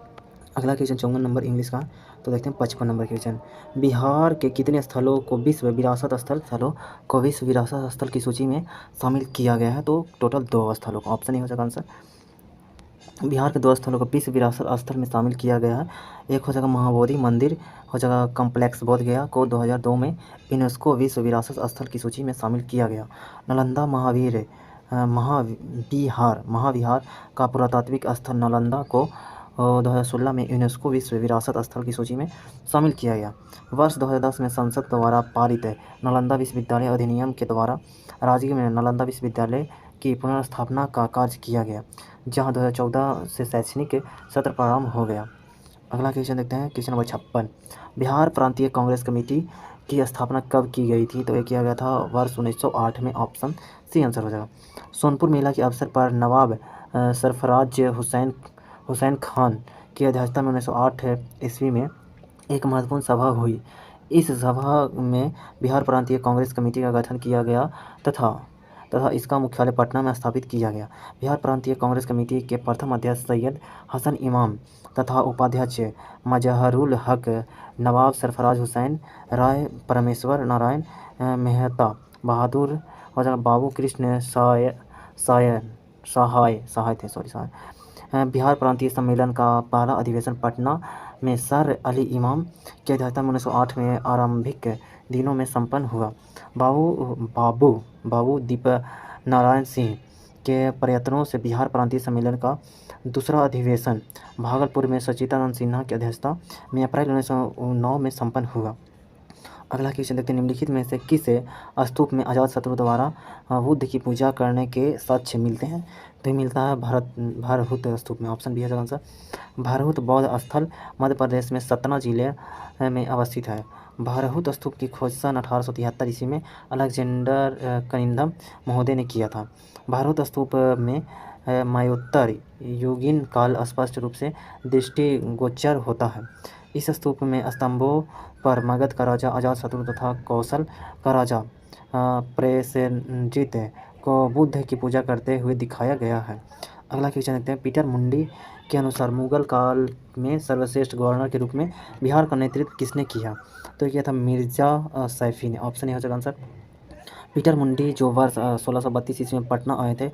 अगला क्वेश्चन 54 नंबर इंग्लिश का। तो देखते हैं 55 नंबर क्वेश्चन। बिहार के कितने स्थलों को विश्व विरासत स्थल की सूची में शामिल किया गया है? तो टोटल 2 स्थलों को। ऑप्शन ए हो जाएगा आंसर। बिहार के 2 स्थलों को विश्व विरासत स्थल में शामिल किया गया है। एक हो जाएगा महाबोधि मंदिर हो जाएगा कम्प्लेक्स बोध गया को 2002 में यूनेस्को विश्व विरासत स्थल की सूची में शामिल किया गया। नालंदा महाविहार का पुरातात्विक स्थल नालंदा को 2016 में यूनेस्को विश्व विरासत स्थल की सूची में शामिल किया गया। वर्ष 2010 में संसद द्वारा पारित नालंदा विश्वविद्यालय अधिनियम के द्वारा राज्य में नालंदा विश्वविद्यालय की पुनर्स्थापना का कार्य किया गया, जहां 2014 से शैक्षणिक सत्र प्रारंभ हो गया। अगला क्वेश्चन देखते हैं, क्वेश्चन नंबर 56। बिहार प्रांतीय कांग्रेस कमेटी की स्थापना कब की गई थी? तो ये किया गया था वर्ष 1908 में। ऑप्शन सी आंसर हो जाएगा। सोनपुर मेला के अवसर पर नवाब सरफराज हुसैन खान की अध्यक्षता में 1908 ईस्वी में एक महत्वपूर्ण सभा हुई। इस सभा में बिहार प्रांतीय कांग्रेस कमेटी का गठन किया गया तथा इसका मुख्यालय पटना में स्थापित किया गया। बिहार प्रांतीय कांग्रेस कमेटी के प्रथम अध्यक्ष सैयद हसन इमाम तथा उपाध्यक्ष मजहरुल हक, नवाब सरफराज हुसैन, राय परमेश्वर नारायण मेहता, बहादुर बाबू कृष्ण सहाय थे। बिहार प्रांतीय सम्मेलन का पहला अधिवेशन पटना में सर अली इमाम की अध्यक्षता में 1908 में आरंभिक दिनों में संपन्न हुआ। बाबू दीप नारायण सिंह के प्रयत्नों से बिहार प्रांतीय सम्मेलन का दूसरा अधिवेशन भागलपुर में सच्चिदानंद सिन्हा की अध्यक्षता में अप्रैल 1909 में संपन्न हुआ। अगला क्वेश्चन देखते हैं, निम्नलिखित में से किस स्तूप में अजातशत्रु द्वारा बुद्ध की पूजा करने के साक्ष्य मिलते हैं? तो ये मिलता है भरहुत स्तूप में। ऑप्शन बी है आंसर। भरहुत बौद्ध स्थल मध्य प्रदेश में सतना जिले में अवस्थित है। भरहुत स्तूप की खोज सन 1873 ईस्वी में अलेक्जेंडर कनिंघम महोदय ने किया था। भरहुत स्तूप में मयोत्तर युगीन काल स्पष्ट रूप से दृष्टिगोचर होता है। इस स्तूप में स्तंभों पर मगध का राजा अजातशत्रु तथा कौशल का राजा प्रसेनजीत को बुद्ध की पूजा करते हुए दिखाया गया है। अगला क्वेश्चन देखते हैं, पीटर मुंडी के अनुसार मुगल काल में सर्वश्रेष्ठ गवर्नर के रूप में बिहार का नेतृत्व किसने किया? तो यह था मिर्जा सैफी ने। ऑप्शन ए हो जाएगा आंसर। पीटर मुंडी जो वर्ष 1632 ईस्वी में पटना आए थे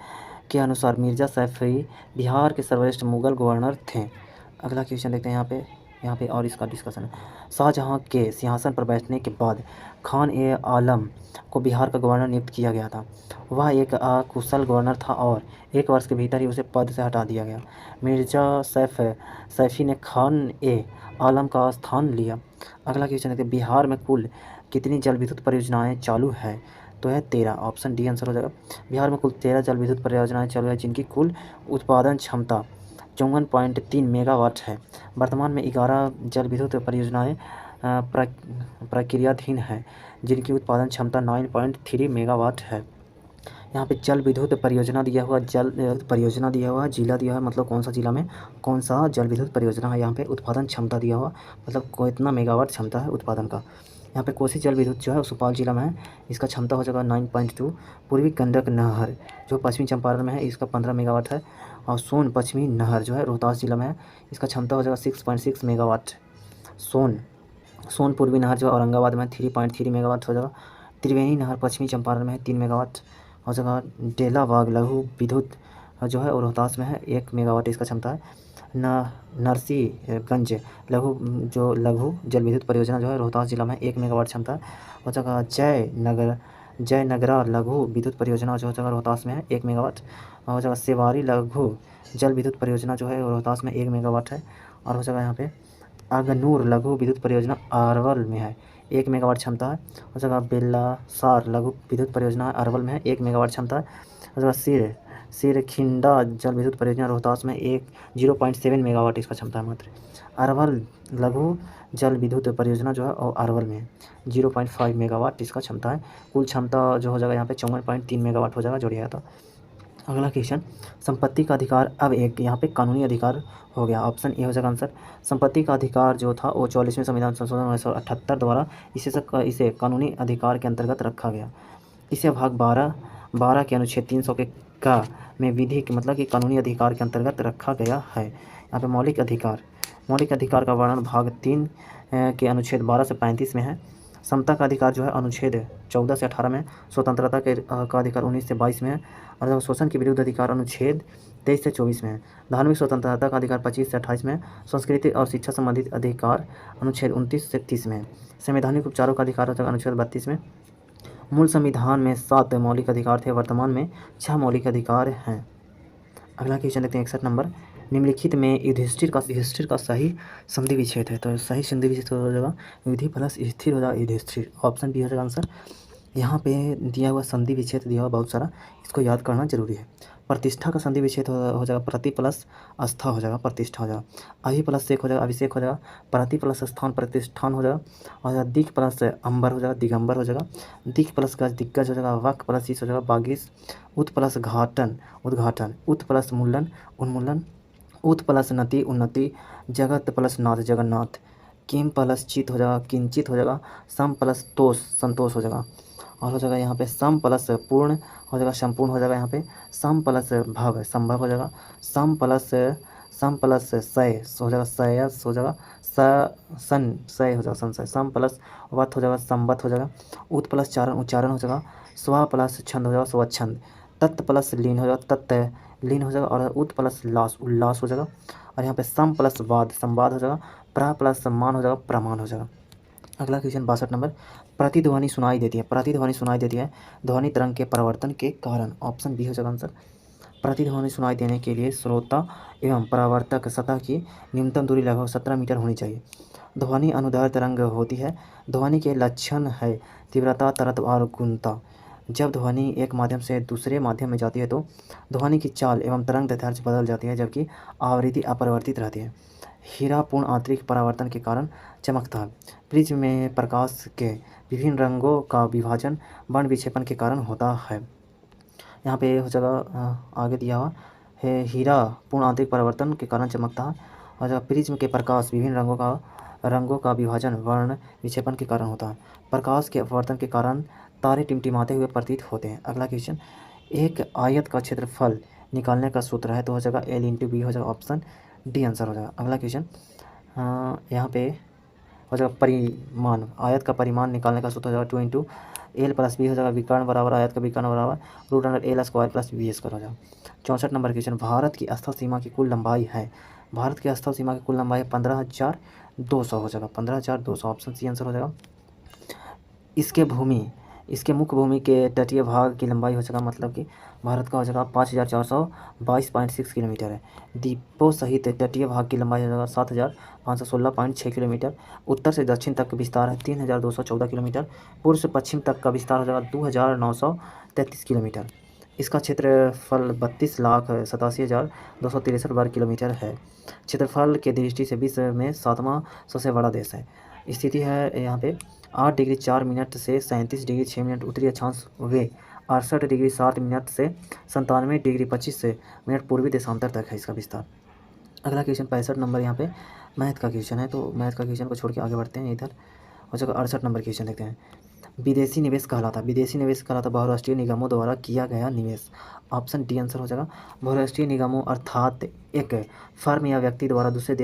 के अनुसार मिर्जा सैफी बिहार के सर्वश्रेष्ठ मुगल गवर्नर थे। अगला क्वेश्चन देखते हैं यहाँ पे और इसका डिस्कशन है। शाहजहां के सिंहासन पर बैठने के बाद खान ए आलम को बिहार का गवर्नर नियुक्त किया गया था। वह एक अकुशल गवर्नर था और 1 वर्ष के भीतर ही उसे पद से हटा दिया गया। मिर्जा सैफी ने खान ए आलम का स्थान लिया। अगला क्वेश्चन देखते हैं, बिहार में कुल कितनी जल विद्युत परियोजनाएँ चालू है? तो है 13। ऑप्शन डी आंसर हो जाएगा। बिहार में कुल 13 जल विद्युत परियोजनाएँ चालू है, जिनकी कुल उत्पादन क्षमता 54.3 मेगावाट है। वर्तमान में 11 जल विद्युत परियोजनाएँ प्रक्रियाधीन हैं, जिनकी उत्पादन क्षमता 9.3 मेगावाट है। यहाँ पे जल विद्युत परियोजना दिया हुआ, परियोजना दिया हुआ, जिला दिया हुआ, मतलब कौन सा जिला में कौन सा जल विद्युत परियोजना है। यहाँ पे उत्पादन क्षमता दिया हुआ, मतलब कितना मेगावाट क्षमता है उत्पादन का। यहाँ पे कोसी जल विद्युत जो है सुपौल जिला में है, इसका क्षमता हो जाएगा 9.2। पूर्वी गंडक नहर जो पश्चिमी चंपारण में है, इसका 15 मेगावाट है। और सोन पश्चिमी नहर जो है रोहतास जिला में है, इसका क्षमता हो जाएगा 6.6 मेगावाट। सोन पूर्वी नहर जो है औरंगाबाद में 3.3 मेगावाट हो जाएगा। त्रिवेणी नहर पश्चिमी चंपारण में है 3 मेगावाट हो जाएगा। डेलाबाग लघु विद्युत जो है रोहतास में है 1 मेगावाट इसका क्षमता है। नरसीगंज लघु जल विद्युत परियोजना जो है रोहतास जिला में 1 मेगावाट क्षमता है। हो जाएगा जयनगरा लघु विद्युत परियोजना जो हो जाएगा रोहतास में है 1 मेगावाट। हो जाएगा सेवारी लघु जल विद्युत परियोजना जो है रोहतास में 1 मेगावाट है। और हो जाएगा यहाँ पे अगनूर लघु विद्युत परियोजना अरवल में है 1 मेगावाट क्षमता है। हो जाएगा बेलासार लघु विद्युत परियोजना है अरवल में है 1 मेगावाट क्षमता है। हो जाएगा सिरखिंडा जल विद्युत परियोजना रोहतास में 0.7 मेगावाट इसका क्षमता है मात्र। अरवल लघु जल विद्युत परियोजना जो है और अरवल में 0.5 मेगावाट इसका क्षमता है। कुल क्षमता जो हो जाएगा यहाँ पे 54.3 मेगावाट हो जाएगा जोड़िएगा तो। अगला क्वेश्चन, संपत्ति का अधिकार अब एक यहाँ पे कानूनी अधिकार हो गया। ऑप्शन ए हो जाएगा आंसर। संपत्ति का अधिकार जो था वो 44वें संविधान संशोधन 1978 द्वारा इसे कानूनी अधिकार के अंतर्गत रखा गया। इसे भाग 12 के अनुच्छेद 300 के का में विधि के मतलब कि कानूनी अधिकार के अंतर्गत रखा गया है। यहाँ पे मौलिक अधिकार का वर्णन भाग 3 के अनुच्छेद 12 से 35 में है। समता का अधिकार जो है अनुच्छेद 14 से 18 में। स्वतंत्रता का अधिकार 19 से 22 में है। और शोषण के विरुद्ध अधिकार अनुच्छेद 23 से 24 में है। धार्मिक स्वतंत्रता का अधिकार 25 से 28 में है। संस्कृति और शिक्षा संबंधित अधिकार अनुच्छेद 29 से 30 में है। संवैधानिक उपचारों का अधिकार अनुच्छेद 32 में। मूल संविधान में 7 मौलिक अधिकार थे, वर्तमान में 6 मौलिक अधिकार हैं। अगला क्वेश्चन देखते हैं 61 नंबर। निम्नलिखित में युधिष्ठिर का सही संधि विच्छेद है, तो सही संधि विच्छेद हो जाएगा युधि प्लस स्थिर हो जाएगा युधिष्ठिर। ऑप्शन बी हो जाएगा आंसर। यहाँ पे दिया हुआ संधि विच्छेद दिया हुआ बहुत सारा, इसको याद करना जरूरी है। प्रतिष्ठा का संधि विच्छेद हो जाएगा प्रति प्लस आस्था हो जाएगा प्रतिष्ठा हो जाएगा। अभि प्लस सेक हो जाएगा अभिषेक हो जाएगा। प्रति प्लस स्थान प्रतिष्ठान हो जाएगा। और दिक प्लस अंबर हो जाएगा दिगंबर हो जाएगा। दिक प्लस गज दिग्गज हो जाएगा। वक प्लस ईस हो जाएगा बागीस। उत प्लस घाटन उद्घाटन। उत प्लस मूलन उन्मूलन। उत प्लस नति उन्नति। जगत प्लस नाथ जगन्नाथ। किम प्लस चित हो जाएगा किंचित हो जाएगा। सम प्लस तोष संतोष हो जाएगा। और हो जाएगा यहाँ पे सम प्लस पूर्ण हो जाएगा संपूर्ण हो जाएगा। यहाँ पे सम प्लस भव संभव हो जाएगा। सम प्लस सय हो जाएगा सयस हो जाएगा। सन सय हो जाएगा संशय। सम प्लस वत हो जाएगा संवत हो जाएगा। उत प्लस चारण उच्चारण हो जाएगा। स्व प्लस छंद हो जाएगा स्वच्छंद। तत् प्लस लीन हो जाएगा तत्त लीन हो जाएगा। और उत प्लस लास उल्लास हो जाएगा। और यहाँ पे सम प्लस वाद संवाद हो जाएगा। प्र प्लस सम्मान हो जाएगा प्रमाण हो जाएगा। अगला क्वेश्चन 62 नंबर। प्रतिध्वनि सुनाई देती है ध्वनि तरंग के परिवर्तन के कारण। ऑप्शन बी हो जाएगा आंसर। प्रतिध्वनि सुनाई देने के लिए श्रोता एवं परावर्तक सतह की न्यूनतम दूरी लगभग 17 मीटर होनी चाहिए। ध्वनि अनुदैर्घ्य तरंग होती है। ध्वनि के लक्षण है तीव्रता तरत्व और गुणता। जब ध्वनि एक माध्यम से दूसरे माध्यम में जाती है तो ध्वनि की चाल एवं तरंग दैर्ध्य बदल जाती है, जबकि आवृत्ति अपरिवर्तित रहती है। हीरा पूर्ण आंतरिक परावर्तन के कारण चमकता है। प्रिज्म में प्रकाश के विभिन्न रंगों का विभाजन वर्ण विक्षेपण के कारण होता है। यहाँ पे हो जाएगा आगे दिया हुआ है हीरा पूर्ण आंतरिक परावर्तन के कारण चमकता है। और जगह प्रिज्म के प्रकाश विभिन्न रंगों का विभाजन वर्ण विक्षेपण के कारण होता है। प्रकाश के अपवर्तन के कारण तारे टिमटिमाते हुए प्रतीत होते हैं। अगला क्वेश्चन, एक आयत का क्षेत्रफल निकालने का सूत्र है, तो हो जाएगा L/B हो जाएगा। ऑप्शन डी आंसर हो जाएगा। अगला क्वेश्चन यहाँ पे हो जाएगा परिमाण, आयत का परिमाण निकालने का सूत्र हो जाएगा 2 × L + B हो जाएगा। विकर्ण बराबर आयत का विकर्ण बराबर √L² + B² हो जाएगा। 64 नंबर क्वेश्चन, भारत की स्थल सीमा की कुल लंबाई है। भारत की स्थल सीमा की कुल लंबाई 15,200 हो जाएगा। 15,200 ऑप्शन सी आंसर हो जाएगा। इसके मुख्य भूमि के तटीय भाग की लंबाई हो जाएगा, मतलब कि भारत का हो जाएगा 5,422.6 किलोमीटर है। द्वीपों सहित तटीय भाग की लंबाई हो जाएगा 7,516.6 किलोमीटर। उत्तर से दक्षिण तक का विस्तार है 3,214 किलोमीटर। पूर्व से पश्चिम तक का विस्तार हो जाएगा 2,933 किलोमीटर। इसका क्षेत्रफल 32,87,263 वर्ग किलोमीटर है। क्षेत्रफल के दृष्टि से विश्व में 7वां सबसे बड़ा देश है। स्थिति है यहाँ पे 8 डिग्री 4 मिनट से 37 डिग्री 6 मिनट उत्तरी अक्षांश वे 68 डिग्री 7 मिनट से 97 डिग्री 25 मिनट पूर्वी देशांतर तक है इसका विस्तार। अगला क्वेश्चन 65 नंबर यहाँ पे मैथ का क्वेश्चन है, तो मैथ का क्वेश्चन को छोड़ के आगे बढ़ते हैं। इधर हो जाएगा 68 नंबर क्वेश्चन देखते हैं। विदेशी निवेश कहलाता बहुराष्ट्रीय निगमों द्वारा किया गया निवेश। ऑप्शन डी आंसर हो जाएगा। बहुराष्ट्रीय निगमों अर्थात एक फर्म या व्यक्ति द्वारा दूसरे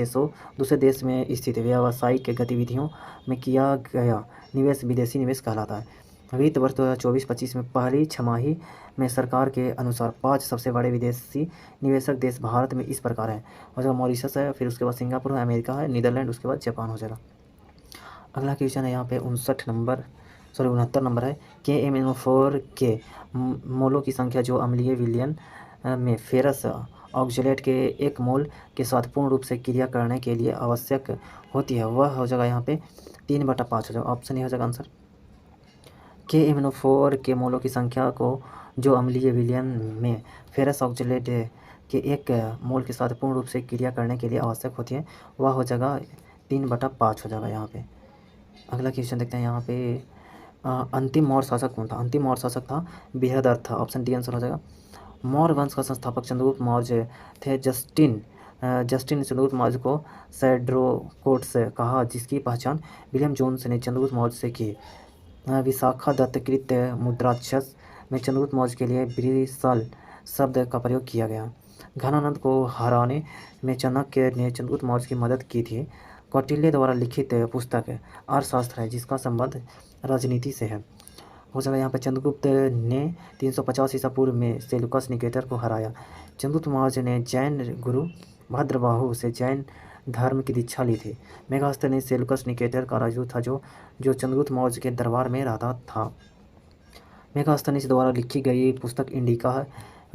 देश में स्थित व्यावसायिक गतिविधियों में किया गया निवेश विदेशी निवेश कहलाता है। वित्त वर्ष 2024-25 में पहली छमाही में सरकार के अनुसार 5 सबसे बड़े विदेशी निवेशक देश भारत में इस प्रकार हैं। हो जाएगा मॉरिशस है, फिर उसके बाद सिंगापुर है, अमेरिका है, नीदरलैंड, उसके बाद जापान हो जाएगा। अगला क्वेश्चन है यहाँ पे 69 नंबर है। KMnO4 के मोलों की संख्या जो अम्लीय विलयन में फेरस ऑक्जेलेट के 1 मोल के साथ पूर्ण रूप से क्रिया करने के लिए आवश्यक होती है, वह हो जाएगा यहाँ पे 3/5 हो जाएगा। ऑप्शन ए हो जाएगा आंसर। KMnO4 के मोलों की संख्या को जो अम्लीय विलयन में फेरस ऑक्जेलेट के 1 मोल के साथ पूर्ण रूप से क्रिया करने के लिए आवश्यक होती है, वह हो जाएगा 3/5 हो जाएगा यहाँ पे। अगला क्वेश्चन देखते हैं यहाँ पे अंतिम मौर्य शासक कौन था? अंतिम मौर्य शासक था बृहदरथ था। ऑप्शन डी आंसर हो जाएगा। मौर्य वंश का संस्थापक चंद्रगुप्त मौर्य थे। जस्टिन चंद्रगुप्त मौर्य को सैड्रोकोट्स कहा, जिसकी पहचान विलियम जोन्स ने चंद्रगुप्त मौर्य से की। विशाखादत्तकृत मुद्राक्षस में चंद्रगुप्त मौर्य के लिए ब्रिसल शब्द का प्रयोग किया गया। घनानंद को हराने में चाणक्य ने चंद्रगुप्त मौर्य की मदद की थी। कौटिल्य द्वारा लिखित पुस्तक अर्थशास्त्र है, जिसका संबंध राजनीति से है। हो जाएगा यहाँ पर चंद्रगुप्त ने 350 ईसा पूर्व में सेल्यूकस निकेटर को हराया। चंद्रगुप्त मौर्य ने जैन गुरु भद्रबाहु से जैन धर्म की दीक्षा ली थी। मेघास्थनीस सेल्यूकस निकेटर का राजदूत था जो चंद्रगुप्त मौर्य के दरबार में रहता था। मेघास्थनीस द्वारा लिखी गई पुस्तक इंडिका है।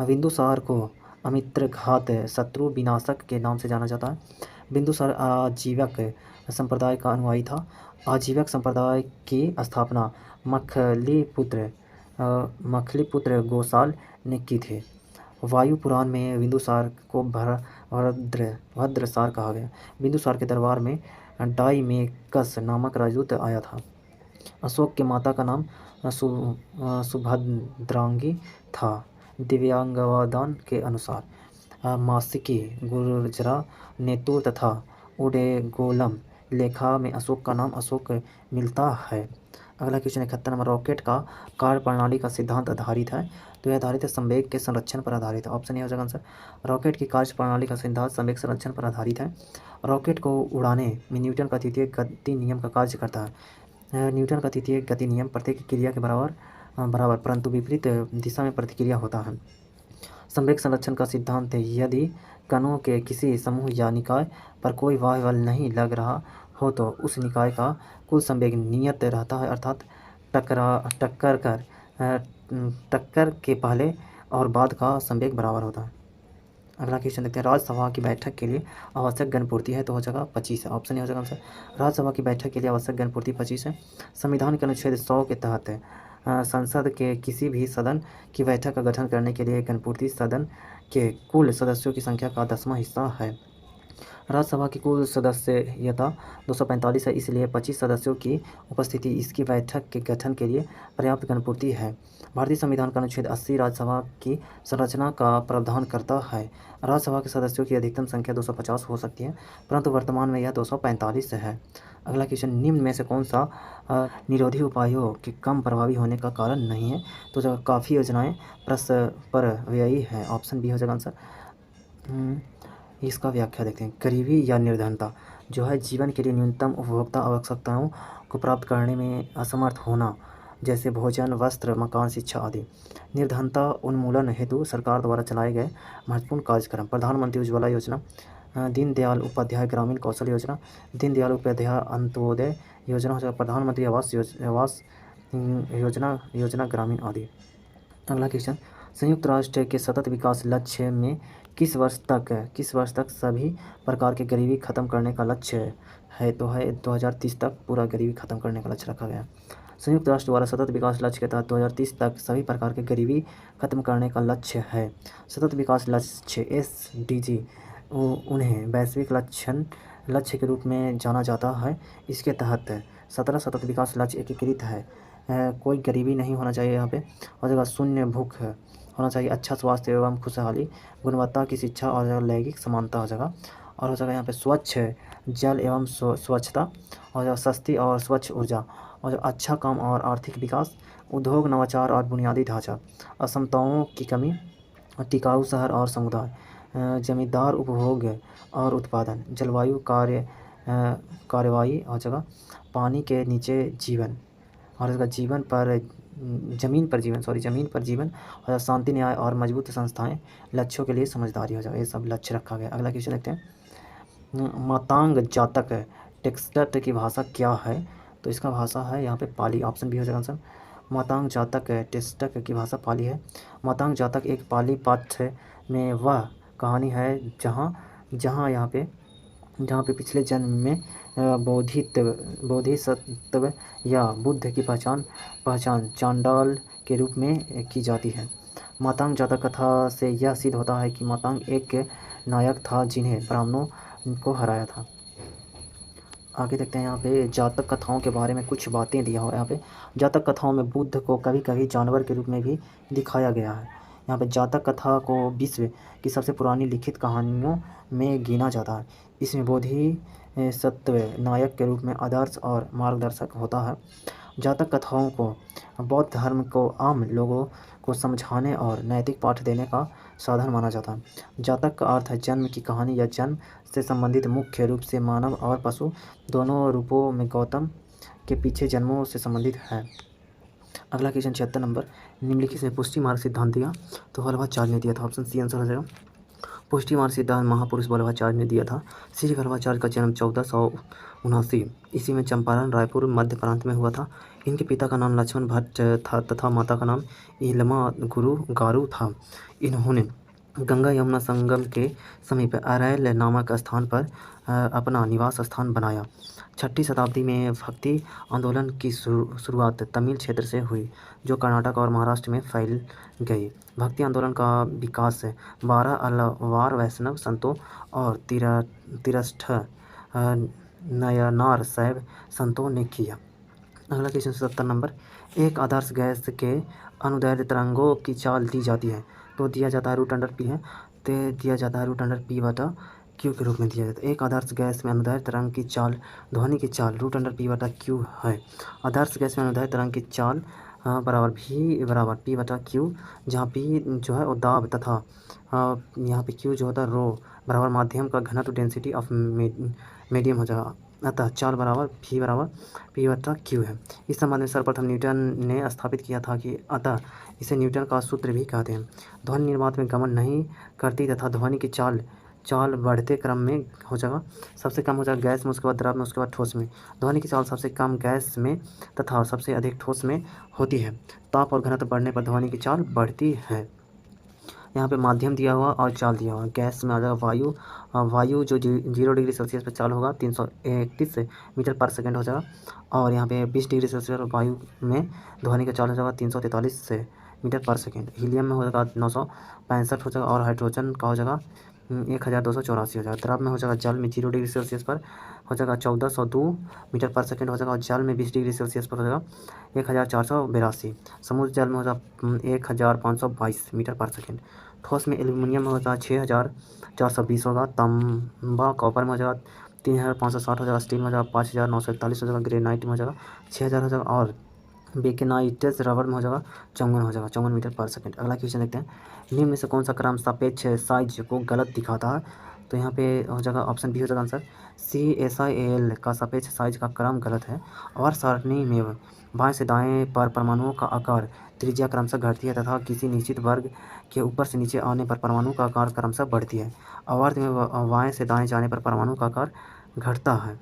बिंदुसार को अमित्रघात शत्रु विनाशक के नाम से जाना जाता है। बिंदुसार आजीवक संप्रदाय का अनुयायी था। आजीवक संप्रदाय की स्थापना मखलीपुत्र गोसाल ने की थी। वायु पुराण में बिंदुसार को भद्रसार कहा गया। बिंदुसार के दरबार में डाइमेकस नामक राजदूत आया था। अशोक के माता का नाम सुभद्रांगी था। दिव्यांगवादान के अनुसार मासिकी गुर्जरा नेतुर तथा उडेगोलम लेखा में अशोक का नाम अशोक मिलता है। अगला क्वेश्चन 71 नंबर। रॉकेट का कार्य प्रणाली का सिद्धांत आधारित है, तो यह आधारित है संवेग के संरक्षण पर आधारित है। ऑप्शन ए हो जाएगा आंसर। रॉकेट की कार्य प्रणाली का सिद्धांत संवेग संरक्षण पर आधारित है। रॉकेट को उड़ाने में न्यूटन का तृतीय गति नियम का कार्य करता है। न्यूटन का तृतीय गति नियम प्रत्येक क्रिया के बराबर परंतु विपरीत दिशा में प्रतिक्रिया होता है। संवेग संरक्षण का सिद्धांत है यदि कणों के किसी समूह या निकाय पर कोई बाह्य बल नहीं लग रहा हो तो उस निकाय का कुल संवेग नियत रहता है, अर्थात टक्कर के पहले और बाद का संवेग बराबर होता है। अगला क्वेश्चन देखते हैं। राज्यसभा की बैठक के लिए आवश्यक गणपूर्ति है, तो हो जाएगा 25 है। ऑप्शन ए हो जाएगा आंसर। राज्यसभा की बैठक के लिए आवश्यक गणपूर्ति 25 है। संविधान के अनुच्छेद 100 के तहत संसद के किसी भी सदन की बैठक का गठन करने के लिए गणपूर्ति सदन के कुल सदस्यों की संख्या का 10वां हिस्सा है। राज्यसभा की कुल सदस्यता 245 है, इसलिए 25 सदस्यों की उपस्थिति इसकी बैठक के गठन के लिए पर्याप्त गणपूर्ति है। भारतीय संविधान का अनुच्छेद 80 राज्यसभा की संरचना का प्रावधान करता है। राज्यसभा के सदस्यों की अधिकतम संख्या 250 हो सकती है, परंतु वर्तमान में यह 245 है। अगला क्वेश्चन। निम्न में से कौन सा निरोधी उपायों के कम प्रभावी होने का कारण नहीं है, तो जब काफ़ी योजनाएं परस्पर व्ययी है। ऑप्शन बी हो जाएगा आंसर। इसका व्याख्या देखते हैं। गरीबी या निर्धनता जो है जीवन के लिए न्यूनतम उपभोक्ता आवश्यकताओं को प्राप्त करने में असमर्थ होना, जैसे भोजन, वस्त्र, मकान, शिक्षा आदि। निर्धनता उन्मूलन हेतु सरकार द्वारा चलाए गए महत्वपूर्ण कार्यक्रम। प्रधानमंत्री उज्ज्वला योजना, दीनदयाल उपाध्याय ग्रामीण कौशल योजना, दीनदयाल उपाध्याय अंत्योदय योजना हो जाएगा, प्रधानमंत्री आवास योजना ग्रामीण आदि। अगला क्वेश्चन। संयुक्त राष्ट्र के सतत विकास लक्ष्य में किस वर्ष तक सभी प्रकार के गरीबी खत्म करने का लक्ष्य है, तो है 2030 तक पूरा गरीबी खत्म करने का लक्ष्य रखा गया। संयुक्त राष्ट्र द्वारा सतत विकास लक्ष्य के तहत 2030 तक सभी प्रकार के गरीबी खत्म करने का लक्ष्य है। सतत विकास लक्ष्य SDG उन्हें वैश्विक लक्ष्य के रूप में जाना जाता है। इसके तहत 17 सतत विकास लक्ष्य एकीकृत है। कोई गरीबी नहीं होना चाहिए यहाँ पे। और जगह शून्य भूख होना चाहिए। अच्छा स्वास्थ्य एवं खुशहाली, गुणवत्ता की शिक्षा और जगह लैंगिक समानता हो जगह। और हो जगह यहाँ पे स्वच्छ जल एवं स्वच्छता, और जगह सस्ती और स्वच्छ ऊर्जा, और जो अच्छा काम और आर्थिक विकास, उद्योग नवाचार और बुनियादी ढांचा, असमताओं की कमी, टिकाऊ शहर और समुदाय, जमींदार उपभोग और उत्पादन, जलवायु कार्यवाही और जगह पानी के नीचे जीवन, और इसका जमीन पर जीवन, और शांति, न्याय और मजबूत संस्थाएं, लक्ष्यों के लिए समझदारी हो जाए। ये सब लक्ष्य रखा गया। अगला क्वेश्चन देखते हैं। मातांग जातक टेक्स्ट की भाषा क्या है? तो इसका भाषा है यहाँ पे पाली। ऑप्शन बी हो जाएगा आंसर। मातांग जातक टेक्स्ट की भाषा पाली है। मातांग जातक एक पाली पाठ्य में वह कहानी है जहाँ पे पिछले जन्म में बोधिसत्व या बुद्ध की पहचान चांडाल के रूप में की जाती है। मातांग जातक कथा से यह सिद्ध होता है कि मातांग एक नायक था जिन्हें ब्राह्मणों को हराया था। आगे देखते हैं यहाँ पे जातक कथाओं के बारे में कुछ बातें दिया हुआ है। यहाँ पे जातक कथाओं में बुद्ध को कभी कभी जानवर के रूप में भी दिखाया गया है। यहाँ पे जातक कथा को विश्व की सबसे पुरानी लिखित कहानियों में गिना जाता है। इसमें बोधिसत्व नायक के रूप में आदर्श और मार्गदर्शक होता है। जातक कथाओं को बौद्ध धर्म को आम लोगों को समझाने और नैतिक पाठ देने का साधन माना जाता है। जातक का अर्थ है जन्म की कहानी या जन्म से संबंधित, मुख्य रूप से मानव और पशु दोनों रूपों में गौतम के पीछे जन्मों से संबंधित है। अगला क्वेश्चन 76 नंबर। निम्नलिखित में पुष्टि मार्ग सिद्धांत दिया तो वल्लभाचार्य ने दिया था। ऑप्शन सी आंसर हो जाएगा। पुष्टि मार्ग सिद्धांत महापुरुष वल्लभाचार्य ने दिया था। श्री वल्लभाचार्य का जन्म 1479 ईस्वी में चंपारण, रायपुर, मध्य प्रांत में हुआ था। इनके पिता का नाम लक्ष्मण भट्ट था तथा माता का नाम इलमा गारू था। इन्होंने गंगा यमुना संगम के समीप अरैल नामक स्थान पर अपना निवास स्थान बनाया। 6वीं शताब्दी में भक्ति आंदोलन की शुरुआत तमिल क्षेत्र से हुई, जो कर्नाटक और महाराष्ट्र में फैल गई। भक्ति आंदोलन का विकास 12 अलवार वैष्णव संतों और तिरस्ठ नयनार शैव संतों ने किया। अगला क्वेश्चन 70 नंबर। एक आदर्श गैस के अनुदैर्ध्य तरंगों की चाल दी जाती है तो दिया जाता है रूट अंडर पी है, तो दिया जाता है रूट अंडर पी बटा क्यू के रूप में दिया जाता है। एक आदर्श गैस में अनुदैर्ध्य तरंग की चाल, ध्वनि की चाल रूट अंडर पी बटा क्यू है। आदर्श गैस में अनुदैर्ध्य तरंग की चाल बराबर भी बराबर पी बटा क्यू, जहाँ पी जो है वो दाब तथा यहाँ पे क्यू जो होता है रो बराबर माध्यम का घनत्व डेंसिटी ऑफ मीडियम हो जाएगा। अतः चाल बराबर भी बराबर पी बटा क्यू है। इस संबंध में सर्वप्रथम न्यूटन ने स्थापित किया था कि अतः इसे न्यूटन का सूत्र भी कहते हैं। ध्वनि निर्वात में गमन नहीं करती तथा ध्वनि की चाल बढ़ते क्रम में हो जाएगा। सबसे कम हो जाएगा गैस में, उसके बाद द्रव में, उसके बाद ठोस में। ध्वनि की चाल सबसे कम गैस में तथा सबसे अधिक ठोस में होती है। ताप और घनत्व बढ़ने पर ध्वनि की चाल बढ़ती है। यहाँ पे माध्यम दिया हुआ और चाल दिया हुआ। गैस में आ जाएगा वायु जो 0 डिग्री सेल्सियस पर चालू होगा 331 मीटर पर सेकंड हो जाएगा। और यहाँ पे 20 डिग्री सेल्सियस वायु में ध्वनि का चाल हो जाएगा 343 मीटर पर सेकंड। हीलियम में हो जाएगा 965 हो जाएगा। और हाइड्रोजन का हो जाएगा 1284 हो जाएगा। द्रव में हो जाएगा जल में 0 डिग्री सेल्सियस पर हो जाएगा 1402 मीटर पर सेकंड हो जाएगा। और जल में 20 डिग्री सेल्सियस पर हो जाएगा 1482। समुद्र जल में हो जाएगा 1522 मीटर पर सेकंड। ठोस में एल्यूमिनियम में हो जाएगा 6420 होगा। तांबा कॉपर में हो जाएगा 3560 हो जाएगा। स्टील में हो जाएगा 5941 हो जाएगा। ग्रेनाइट में हो जाएगा 6000 हो जाएगा। और बेकेनाइटस रबर में हो जाएगा 54 मीटर पर सेकंड। अगला क्वेश्चन देखते हैं। निम्न में से कौन सा क्रम सापेक्ष साइज को गलत दिखाता है? तो यहाँ पे हो जाएगा ऑप्शन बी हो जाएगा आंसर। CSIL का सापेक्ष साइज का क्रम गलत है। और सारणी में बाएं से दाएं पर परमाणुओं का आकार त्रिज्या क्रमशः घटती है तथा किसी निश्चित वर्ग के ऊपर से नीचे आने पर परमाणु का आकार क्रमशः बढ़ती है। आवर्त में बाएं से दाएं जाने पर परमाणु का आकार घटता है।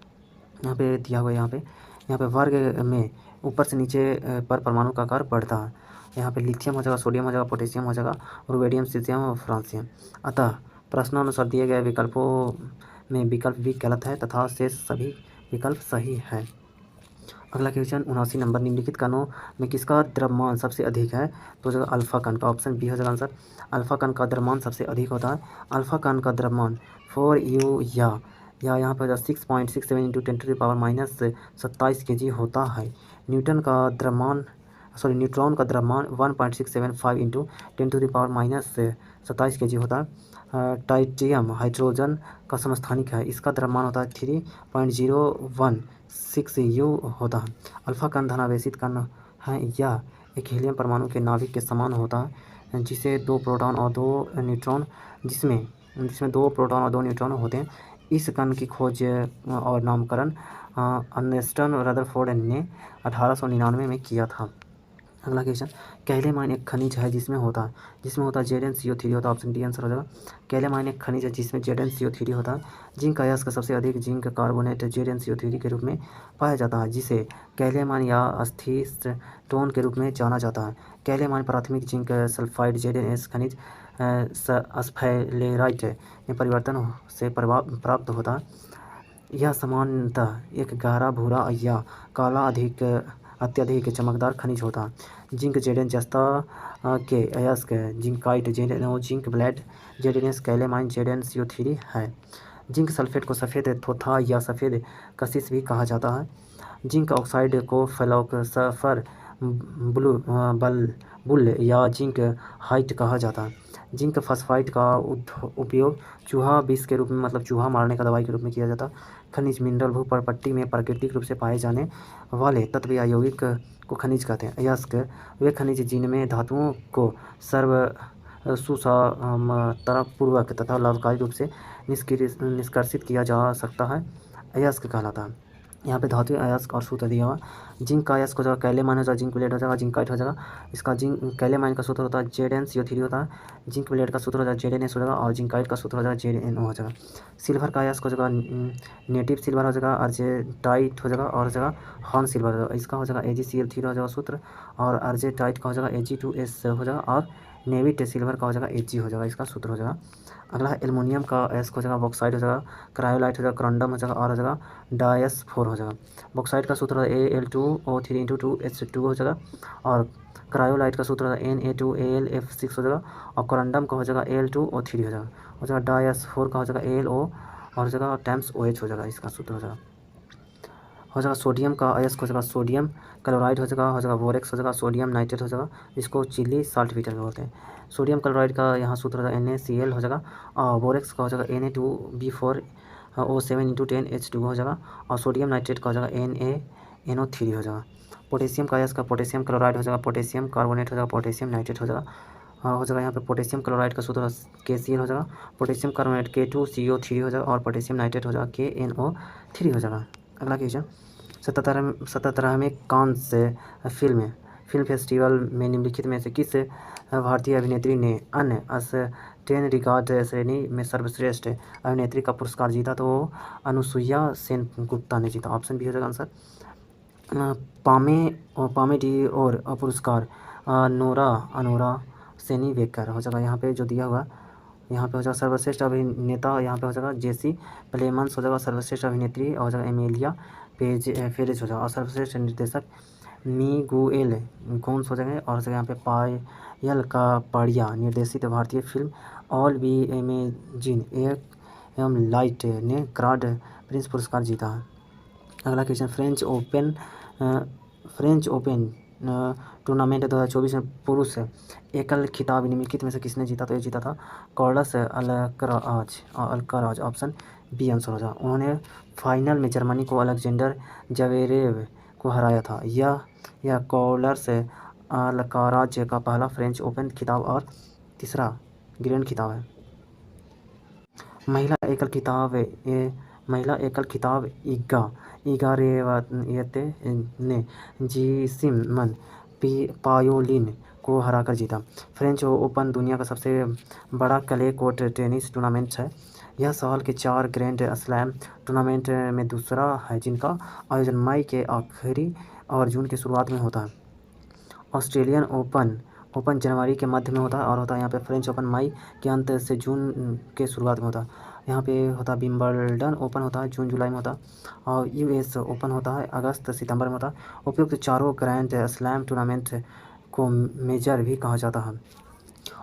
यहाँ पे दिया हुआ है यहाँ पे वर्ग में ऊपर से नीचे पर परमाणु का आकार बढ़ता है। यहाँ पे लिथियम हो जाएगा, सोडियम हो जाएगा, पोटेशियम हो जाएगा, रुबिडियम, सीजियम और फ्रांसियम। अतः प्रश्नानुसार दिए गए विकल्पों में विकल्प भी गलत है तथा शेष सभी विकल्प सही है। अगला क्वेश्चन 79 नंबर। निम्नलिखित कणों में किसका द्रव्यमान सबसे अधिक है? तो जो अल्फा कण का ऑप्शन बी हो जाएगा आंसर। अल्फा कण का द्रव्यमान सबसे अधिक होता है। अल्फा कण का द्रव्यमान 4U या या यहाँ पर 6.67 इंटू 10⁻⁻27 kg होता है। न्यूटन का द्रव्यमान न्यूट्रॉन का द्रव्यमान 1.675 इंटू 10⁻⁻27 kg होता है। टाइटेनियम हाइड्रोजन का समस्थानिक है, इसका द्रव्यमान होता है 3.016 U होता है। अल्फा कण धनावेशित कण है, यह एक हीलियम परमाणु के नाभिक के समान होता है, जिसे 2 प्रोटॉन और 2 न्यूट्रॉन जिसमें 2 प्रोटॉन और 2 न्यूट्रॉन होते हैं। इस कण की खोज और नामकरण अर्नेस्ट रदरफोर्ड ने 1899 में किया था। अगला क्वेश्चन, कैलेमाइन एक खनिज है जिसमें होता है ZnCO3 होता है। ऑप्शन डी आंसर हो जाएगा। कैलेमाइन एक खनिज है जिसमें ZnCO3 होता है। जिंक का अयस्क सबसे अधिक जिंक कार्बोनेट ZnCO3 के रूप में पाया जाता है, जिसे कैलेमाइन या एसीटोन के रूप में जाना जाता है। कैलेमाइन प्राथमिक जिंक सल्फाइड ZnS खनिज स्फेलेराइट में परिवर्तन से प्राप्त होता है। यह सामान्यतः एक गहरा भूरा या काला अत्यधिक चमकदार खनिज होता है। जिंक Zn जस्ता के अयस्क zincite ZnO zinc blende ZnS calamine ZnCO3 है। जिंक सल्फेट को सफ़ेद थोथा या सफ़ेद कशिश भी कहा जाता है। जिंक ऑक्साइड को फ्लोरोसल्फर बुल या जिंक हाइट कहा जाता है। जिंक फॉस्फाइड का उपयोग चूहा विष के रूप में मतलब चूहा मारने का दवाई के रूप में किया जाता है। खनिज मिनरल भूपट्टी में प्राकृतिक रूप से पाए जाने वाले तत्व या यौगिक को खनिज कहते हैं। अयस्क वे खनिज जिनमें धातुओं को सुसामतपूर्वक तथा लाभकारी रूप से निष्कर्षित किया जा सकता है, अयस्क कहलाता है। यहाँ पे धातु अयस्क और सूत्र दिया हुआ। जिंक का अयस्क हो जाएगा कैलेमाइन हो जाएगा, जिंक ब्लेड हो जाएगा, जिंकाइट हो जाएगा। इसका जिंक कैलेमाइन का सूत्र होता है ZnCO3 होता है। जिंक ब्लेड का सूत्र हो जाएगा ZnS हो जाएगा और जिंकाइट का सूत्र हो जाएगा ZnO हो जाएगा। सिल्वर का अयस्क हो जाएगा नेटिव सिल्वर हो जाएगा, अर्जेटाइट हो जाएगा और हो जाएगा हॉर्न सिल्वर हो जाएगा। इसका हो जाएगा AgCl3 हो जाएगा सूत्र और अर्जेटाइट का हो जाएगा Ag2S हो जाएगा और नेविट सिल्वर का हो जाएगा Ag हो जाएगा, इसका सूत्र हो जाएगा। अगला है एल्युमिनियम का अयस्क हो जाएगा बॉक्साइट हो जाएगा, क्रायोलाइट हो जाएगा, करंडम हो जाएगा और हो जाएगा डायस4 हो जाएगा। बॉक्साइट का सूत्र Al2O3 इंटू 2H2 हो जाएगा और क्रायोलाइट का सूत्र Na2AlF6 हो जाएगा और करंडम का हो जाएगा Al2O3 हो जाएगा डायस4 का हो जाएगा AlO और हो जाएगा टाइम्स OH हो जाएगा, इसका सूत्र हो जाएगा। सोडियम का अयस्क हो जाएगा सोडियम क्लोराइड हो जाएगा बोरेक्स हो जाएगा, सोडियम नाइट्रेट हो जाएगा, इसको चिली साल्ट बीटर बोलते हैं। सोडियम क्लोराइड का यहाँ सूत्र हो जाएगा NaCl हो जाएगा और बोरेक्स का हो जाएगा Na2B4O7 इंटू 10H2 हो जाएगा और सोडियम नाइट्रेट का हो जाएगा NaNO3 हो जाएगा। पोटेशियम का अयस्क का पोटेशियम क्लोराइड हो जाएगा, पोटेशियम कार्बोनेट हो जाएगा, पोटेशियम नाइट्रेट हो जाएगा हो जाएगा। यहाँ पे पोटेशियम क्लोराइड का सूत्र KCl हो जाएगा, पोटेशियम कार्बोनेट K2CO3 हो जाएगा और पोटेशियम नाइट्रेट हो जाएगा KNO3 हो जाएगा। अगला क्वेश्चन, 77वें कांस फिल्म फेस्टिवल में निम्नलिखित में से किस भारतीय अभिनेत्री ने अन्य 10 रिकॉर्ड श्रेणी में सर्वश्रेष्ठ अभिनेत्री का पुरस्कार जीता? तो वो अनुसुईया सेन गुप्ता ने जीता। ऑप्शन बी हो जाएगा आंसर। पामेडी और पुरस्कार अनोरा सेनी वेकर हो जाएगा। यहाँ पे जो दिया हुआ यहाँ पे हो जाएगा सर्वश्रेष्ठ अभिनेता, यहाँ पे हो जाएगा जेसी प्लेमंस हो जाएगा। सर्वश्रेष्ठ अभिनेत्री हो जाएगा एमेलिया फेरेज हो जाएगा और सर्वश्रेष्ठ निर्देशक मिगुएल गोन्स हो जाएंगे और यहाँ पे पायल कापड़िया निर्देशित भारतीय फिल्म ऑल बी इमेजिन एवं लाइट ने ग्रांड प्रिंस पुरस्कार जीता है। अगला क्वेश्चन, फ्रेंच ओपन टूर्नामेंट 2024 में पुरुष एकल खिताब निम्नलिखित में से किसने जीता? तो ये जीता था Carlos Alcaraz. Option B answer हो जाएगा। उन्होंने फाइनल में जर्मनी को अलेक्जेंडर ज्वेरेव को हराया था। यह कार्लोस अल्काराज का पहला फ्रेंच ओपन खिताब और तीसरा ग्रैंड खिताब है। महिला एकल खिताब इगा रेवायते ने जीसिमन पायोलिन को हराकर जीता। फ्रेंच ओपन दुनिया का सबसे बड़ा क्ले कोर्ट टेनिस टूर्नामेंट है। यह साल के 4 ग्रैंड स्लैम टूर्नामेंट में दूसरा है, जिनका आयोजन मई के आखिरी और जून की शुरुआत में होता है। ऑस्ट्रेलियन ओपन जनवरी के मध्य में होता है और होता है यहाँ पे फ्रेंच ओपन मई के अंत से जून के शुरुआत में होता है। यहाँ पे होता है विंबलडन ओपन होता है जून जुलाई में होता है और US ओपन होता है अगस्त सितंबर में होता है। उपयुक्त चारों ग्रैंड स्लैम टूर्नामेंट को मेजर भी कहा जाता है।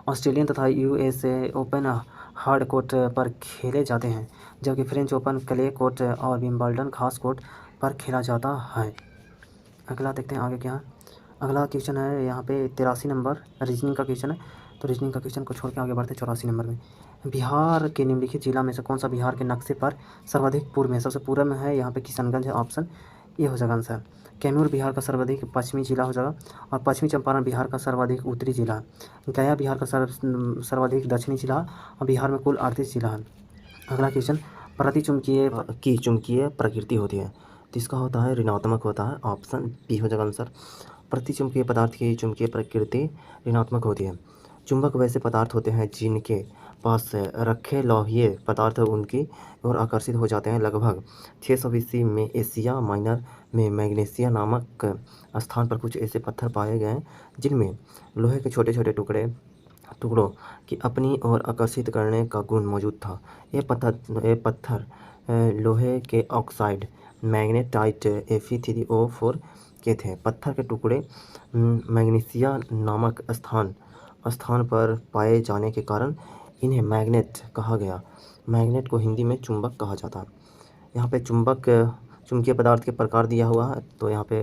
ऑस्ट्रेलियन तथा USA ओपन हार्ड कोर्ट पर खेले जाते हैं, जबकि फ्रेंच ओपन क्ले कोर्ट और विंबलडन घास कोर्ट पर खेला जाता है। अगला देखते हैं आगे क्या है। अगला क्वेश्चन है यहाँ पे 83 नंबर रीजनिंग का क्वेश्चन है। तो रीजनिंग का क्वेश्चन को छोड़ के आगे बढ़ते हैं 84 नंबर में। बिहार के निम्नलिखित जिला में से कौन सा बिहार के नक्शे पर सर्वाधिक पूर्व में, सबसे पूर्व में है यहाँ पे किशनगंज है, ऑप्शन ये हो जाएगा आंसर। कैमूर बिहार का सर्वाधिक पश्चिमी जिला हो जाएगा, और पश्चिमी चंपारण बिहार का सर्वाधिक उत्तरी जिला है। गया बिहार का सर्वाधिक दक्षिणी जिला, और बिहार में कुल 38 जिला है। अगला क्वेश्चन, प्रतिचुंबकीय की चुंबकीय प्रकृति होती है, तो इसका होता है ऋणात्मक होता है, ऑप्शन बी हो जाएगा आंसर। प्रतिचुंबकीय पदार्थ की चुंबकीय प्रकृति ऋणात्मक होती है। चुंबक वैसे पदार्थ होते हैं जिनके पास रखे लोहीय पदार्थ उनकी ओर आकर्षित हो जाते हैं। लगभग 600 BC में एशिया माइनर में मैग्नेशिया नामक स्थान पर कुछ ऐसे पत्थर पाए गए जिनमें लोहे के छोटे छोटे टुकड़ों की अपनी ओर आकर्षित करने का गुण मौजूद था। ये पत्थर लोहे के ऑक्साइड मैग्नेटाइट Fe3O4 के थे। पत्थर के टुकड़े मैग्नीशिया नामक स्थान पर पाए जाने के कारण इन्हें मैग्नेट कहा गया। मैग्नेट को हिंदी में चुंबक कहा जाता है। यहाँ पे चुंबकीय पदार्थ के प्रकार दिया हुआ है, तो यहाँ पे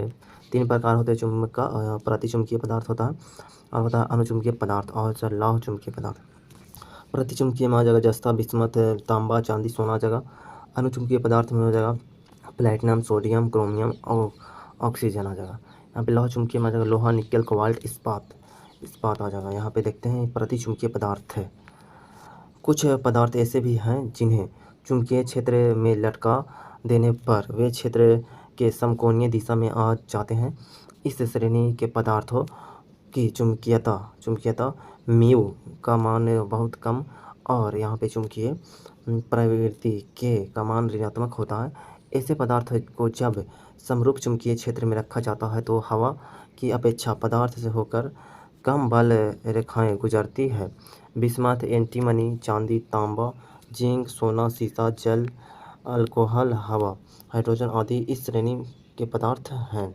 3 प्रकार होते हैं चुंबक का। प्रतिचुंबकीय पदार्थ होता है, और होता है अनुचुंबकीय पदार्थ, और लौह चुंबकीय पदार्थ। प्रतिचुंबकीय में आ जाएगा जस्ता, बिस्मथ, तांबा, चांदी, सोना आ जाएगा। अनुचुंबकीय पदार्थ में हो जाएगा प्लेटिनम, सोडियम, क्रोमियम और ऑक्सीजन आ जाएगा। यहाँ पे लौह चुंबकीय में आ जाएगा लोहा, निकल, कोबाल्ट, इस्पात आ जाएगा। यहाँ पे देखते हैं प्रतिचुंबकीय पदार्थ है। कुछ पदार्थ ऐसे भी हैं जिन्हें चुंबकीय क्षेत्र में लटका देने पर वे क्षेत्र के समकोणीय दिशा में आ जाते हैं। इस श्रेणी के पदार्थों की चुंबकीयता म्यू का मान बहुत कम, और यहाँ पे चुंबकीय प्रवृत्ति के का मान ऋणात्मक होता है। ऐसे पदार्थ को जब समरूप चुंबकीय क्षेत्र में रखा जाता है तो हवा की अपेक्षा पदार्थ से होकर कम बल रेखाएं गुजरती है। बिस्मथ, एंटीमनी, चांदी, तांबा, जिंक, सोना, सीसा, जल, अल्कोहल, हवा, हाइड्रोजन आदि इस श्रेणी के पदार्थ हैं।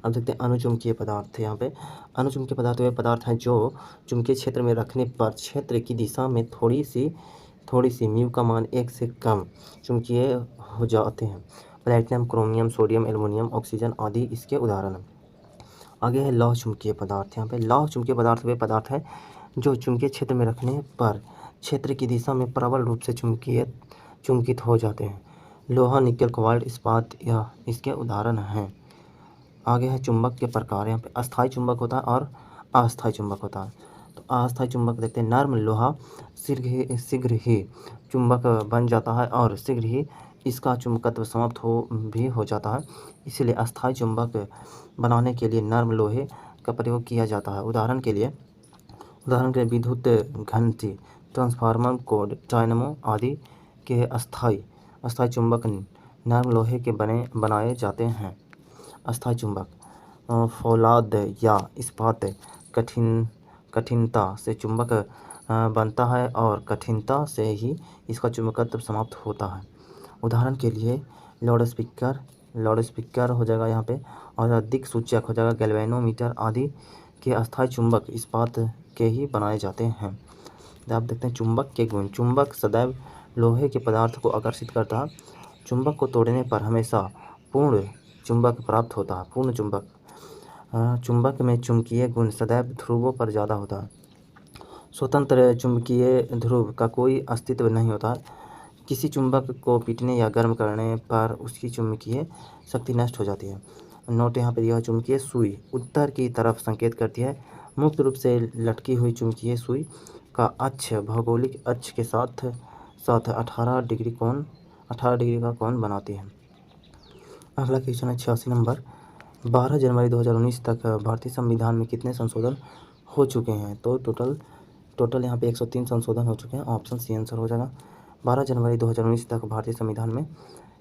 अब देखते हैं अनुचुंबकीय पदार्थ। यहाँ पे अनुचुंबकीय पदार्थ वे पदार्थ हैं जो चुंबकीय क्षेत्र में रखने पर क्षेत्र की दिशा में थोड़ी सी म्यू का मान 1 से कम चुंबकीय हो जाते हैं। Platinum, chromium, sodium, aluminium, oxygen आदि इसके उदाहरण हैं। आगे है लौह चुंबकीय पदार्थ। यहाँ पे लौह चुंबकीय पदार्थ वे पदार्थ हैं जो चुंबकीय क्षेत्र में रखने पर क्षेत्र की दिशा में प्रबल रूप से चुंबकित हो जाते हैं। लोहा, निकल, कोबाल्ट, इस्पात यह इसके उदाहरण हैं। आगे है चुंबक के प्रकार। यहाँ पे अस्थायी चुंबक होता है और अस्थायी चुंबक होता है। तो अस्थायी चुंबक देखते हैं, नर्म लोहा शीघ्र ही चुंबक बन जाता है और शीघ्र ही इसका चुंबकत्व समाप्त हो जाता है। इसलिए अस्थायी चुंबक बनाने के लिए नर्म लोहे का प्रयोग किया जाता है। उदाहरण के लिए विद्युत घंटी, ट्रांसफार्मर, कोड, डायनामो आदि के अस्थायी चुंबक नर्म लोहे के बनाए जाते हैं। अस्थायी चुंबक फौलाद या इस्पात कठिनता से चुंबक बनता है और कठिनता से ही इसका चुंबकत्व समाप्त होता है। उदाहरण के लिए लाउडस्पीकर हो जाएगा यहाँ पे, और दिक्सूचक हो जाएगा, गैल्वेनोमीटर आदि के अस्थायी चुंबक इस्पात के ही बनाए जाते हैं। आप देखते हैं चुंबक के गुण। चुंबक सदैव लोहे के पदार्थ को आकर्षित करता है। चुंबक को तोड़ने पर हमेशा पूर्ण चुंबक प्राप्त होता है। पूर्ण चुंबक में चुंबकीय गुण सदैव ध्रुवों पर ज़्यादा होता है। स्वतंत्र चुंबकीय ध्रुव का कोई अस्तित्व नहीं होता है। किसी चुंबक को पीटने या गर्म करने पर उसकी चुंबकीय शक्ति नष्ट हो जाती है। नोट यहाँ पर यह चुंबकीय सुई उत्तर की तरफ संकेत करती है। मुक्त रूप से लटकी हुई चुंबकीय सुई का अक्ष भौगोलिक अक्ष के साथ 18 डिग्री का कोण बनाती है। अगला क्वेश्चन है 86 नंबर। 12 जनवरी 2019 तक भारतीय संविधान में कितने संशोधन हो चुके हैं? तो टोटल यहाँ पे 103 संशोधन हो चुके हैं। ऑप्शन सी आंसर हो जाएगा। 12 जनवरी 2019 तक भारतीय संविधान में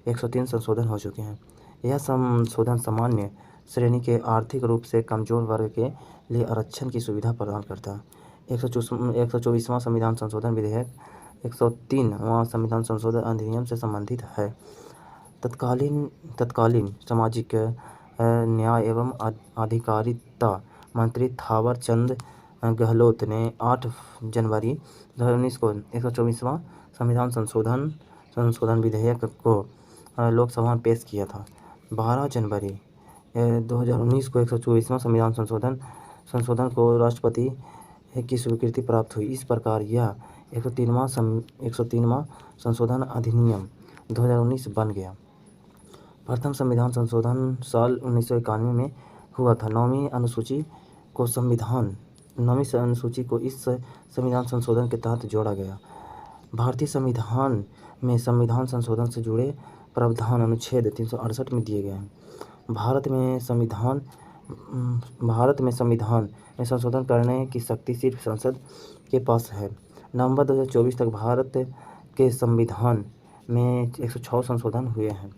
103 संशोधन हो चुके हैं। यह संशोधन सामान्य श्रेणी के आर्थिक रूप से कमजोर वर्ग के लिए आरक्षण की सुविधा प्रदान करता है। 124वां संविधान संशोधन विधेयक 103वां संविधान संशोधन अधिनियम से संबंधित है। तत्कालीन सामाजिक न्याय एवं अधिकारिता मंत्री थावर चंद गहलोत ने 8 जनवरी 2019 को 124वां संविधान संशोधन विधेयक को लोकसभा में पेश किया था। 12 जनवरी 2019 को 124वां संविधान संशोधन को राष्ट्रपति की स्वीकृति प्राप्त हुई। इस प्रकार यह 103वां संशोधन अधिनियम 2019 बन गया। प्रथम संविधान संशोधन साल 1991 में हुआ था। नौवीं अनुसूची को इस संविधान संशोधन के तहत जोड़ा गया। भारतीय संविधान में संविधान संशोधन से जुड़े प्रावधान अनुच्छेद 368 में दिए गए हैं। भारत में संविधान में संशोधन करने की शक्ति सिर्फ संसद के पास है। नवंबर 2024 तक भारत के संविधान में 106 संशोधन हुए हैं।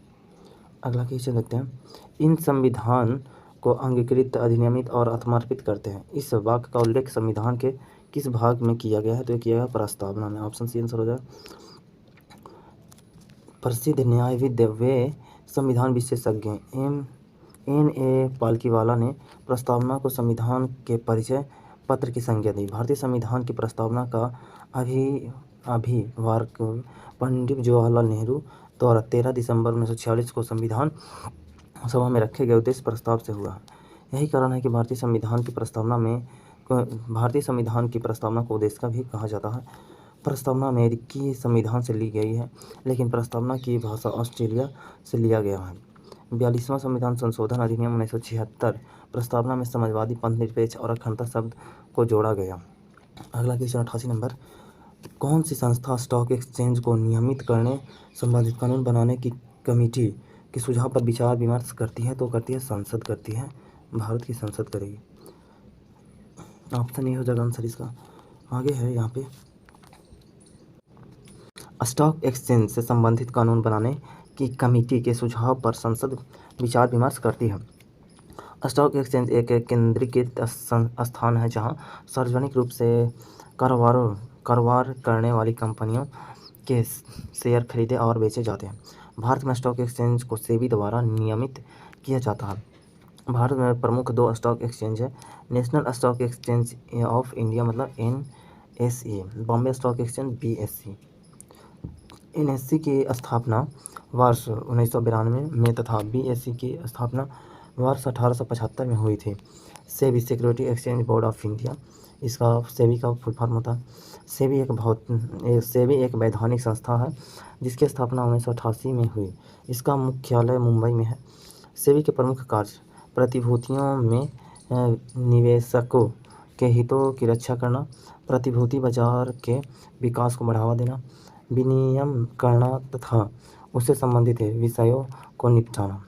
अगला क्वेश्चन देखते हैं। इन संविधान को अंगीकृत, अधिनियमित और समर्पित करते हैं। इस वाक्य का उल्लेख संविधान के किस भाग में किया गया है? तो ये किया गया प्रस्तावना में। ऑप्शन सी आंसर हो जाए। प्रसिद्ध न्यायविद व संविधान विशेषज्ञ N.A. पालकीवाला ने प्रस्तावना को संविधान के परिचय पत्र की संज्ञा दी। भारतीय संविधान की प्रस्तावना का अभिभाषण पंडित जवाहरलाल नेहरू द्वारा 13 दिसंबर 1946 को संविधान सभा में रखे गए उद्देश्य प्रस्ताव से हुआ। यही कारण है कि भारतीय संविधान की प्रस्तावना को उद्देश्य का भी कहा जाता है। प्रस्तावना अमेरिकी संविधान से ली गई है, लेकिन प्रस्तावना की भाषा ऑस्ट्रेलिया से लिया गया है। 42वां संविधान संशोधन अधिनियम 1976 प्रस्तावना में समाजवादी, पंथनिरपेक्ष और अखंडता शब्द को जोड़ा गया। अगला क्वेश्चन 88 नंबर। कौन सी संस्था स्टॉक एक्सचेंज को नियमित करने, संबंधित कानून बनाने की कमेटी के सुझाव पर विचार विमर्श करती है? तो करती है संसद करती है, भारत की संसद करेगी। ऑप्शन ए हो जाएगा आंसर इसका। आगे है यहाँ पे, स्टॉक एक्सचेंज से संबंधित कानून बनाने की कमेटी के सुझाव पर संसद विचार विमर्श करती है। स्टॉक एक्सचेंज एक केंद्रीकृत स्थान है जहां सार्वजनिक रूप से कारोबार करने वाली कंपनियों के शेयर खरीदे और बेचे जाते हैं। भारत में स्टॉक एक्सचेंज को सेबी द्वारा नियमित किया जाता है। भारत में प्रमुख 2 स्टॉक एक्सचेंज है। National stock exchange of India मतलब NSE, Bombay stock exchange BSE। NSE की स्थापना वर्ष 1992 में तथा BSE की स्थापना वर्ष 1875 में हुई थी। SEBI security exchange board of India, इसका सेबी का फुल फॉर्म होता है। सेबी एक वैधानिक संस्था है जिसकी स्थापना 1988 में हुई। इसका मुख्यालय मुंबई में है। सेबी के प्रमुख कार्य प्रतिभूतियों में निवेशकों के हितों की रक्षा करना, प्रतिभूति बाजार के विकास को बढ़ावा देना, विनियमन करना तथा उससे संबंधित विषयों को निपटाना।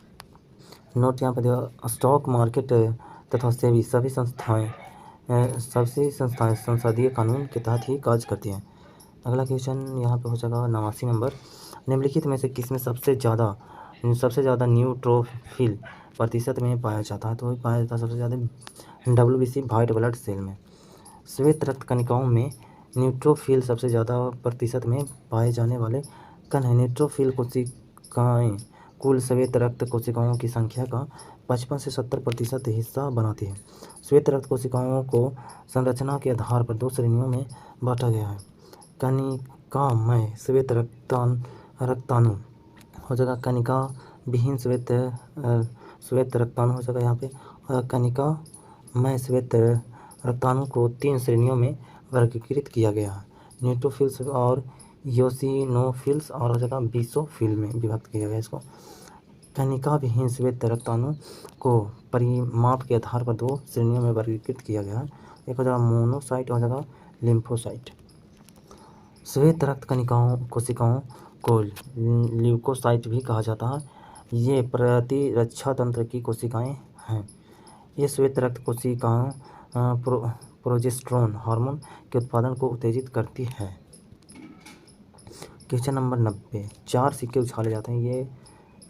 नोट यहाँ पर स्टॉक मार्केट तथा सेबी सभी संस्थाएं संसदीय कानून के तहत ही कार्य करती हैं। अगला क्वेश्चन यहाँ पे हो जाएगा 89 नंबर। निम्नलिखित में से किसमें सबसे ज़्यादा न्यूट्रोफिल प्रतिशत में पाया जाता है? तो पाया जाता है सबसे ज़्यादा WBC व्हाइट ब्लड सेल में। श्वेत रक्त कणिकाओं में न्यूट्रोफिल सबसे ज़्यादा प्रतिशत में पाए जाने वाले कण हैं। न्यूट्रोफिल कोशिकाएं कुल श्वेत रक्त कोशिकाओं की संख्या का 55 से 70% हिस्सा बनाती है। श्वेत रक्त कोशिकाओं को संरचना के आधार पर 2 श्रेणियों में बांटा गया है। कणिकामय श्वेत रक्ताणु हो जाएगा, कणिका विहीन श्वेत रक्ताणु हो जाएगा यहाँ पे। कणिकामय श्वेत रक्ताणु को 3 श्रेणियों में वर्गीकृत किया गया है। न्यूट्रोफिल्स और योसिनोफिल्स और हो जाएगा बेसोफिल में विभक्त किया गया इसको। कणिका विहीन श्वेत रक्ताणु को परिमाप के आधार पर 2 श्रेणियों में वर्गीकृत किया गया है। एक हो जाएगा मोनोसाइट और हो जाएगा लिम्फोसाइट। श्वेत रक्त कोशिकाओं को ल्यूकोसाइट भी कहा जाता है। ये प्रतिरक्षा तंत्र की कोशिकाएं हैं। ये श्वेत रक्त कोशिकाएं प्रोजेस्टेरोन हार्मोन के उत्पादन को उत्तेजित करती है। Question number 90। 4 सिक्के उछाले जाते हैं, ये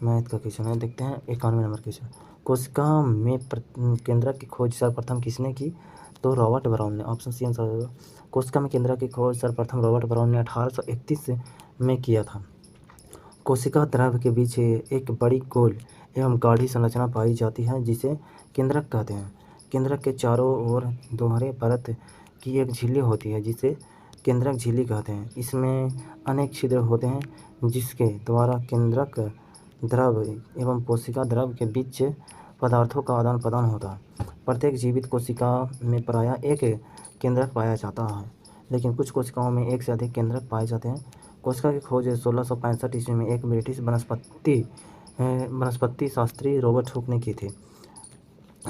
मैथ का क्वेश्चन है। देखते हैं 91 नंबर क्वेश्चन। कोशिका में केंद्रक की खोज सर्वप्रथम किसने की? तो रॉबर्ट ब्राउन ने। ऑप्शन सी आंसर होगा। कोशिका में केंद्रक की खोज सर्वप्रथम रॉबर्ट ब्राउन ने 1831 में किया था। कोशिका द्रव्य के बीच एक बड़ी गोल एवं गाढ़ी संरचना पाई जाती है जिसे केंद्रक कहते हैं। केंद्रक के चारों ओर दोहरे परत की एक झिल्ली होती है जिसे केंद्रक झिल्ली कहते हैं। इसमें अनेक छिद्र होते हैं जिसके द्वारा केंद्रक द्रव एवं कोशिका द्रव के बीच पदार्थों का आदान प्रदान होता है। प्रत्येक जीवित कोशिका में प्रायः एक केंद्रक पाया जाता है, लेकिन कुछ कोशिकाओं में एक से अधिक केंद्रक पाए जाते हैं। कोशिका की खोज 1665 ईस्वी में एक ब्रिटिश वनस्पति शास्त्री रॉबर्ट हुक ने की थी।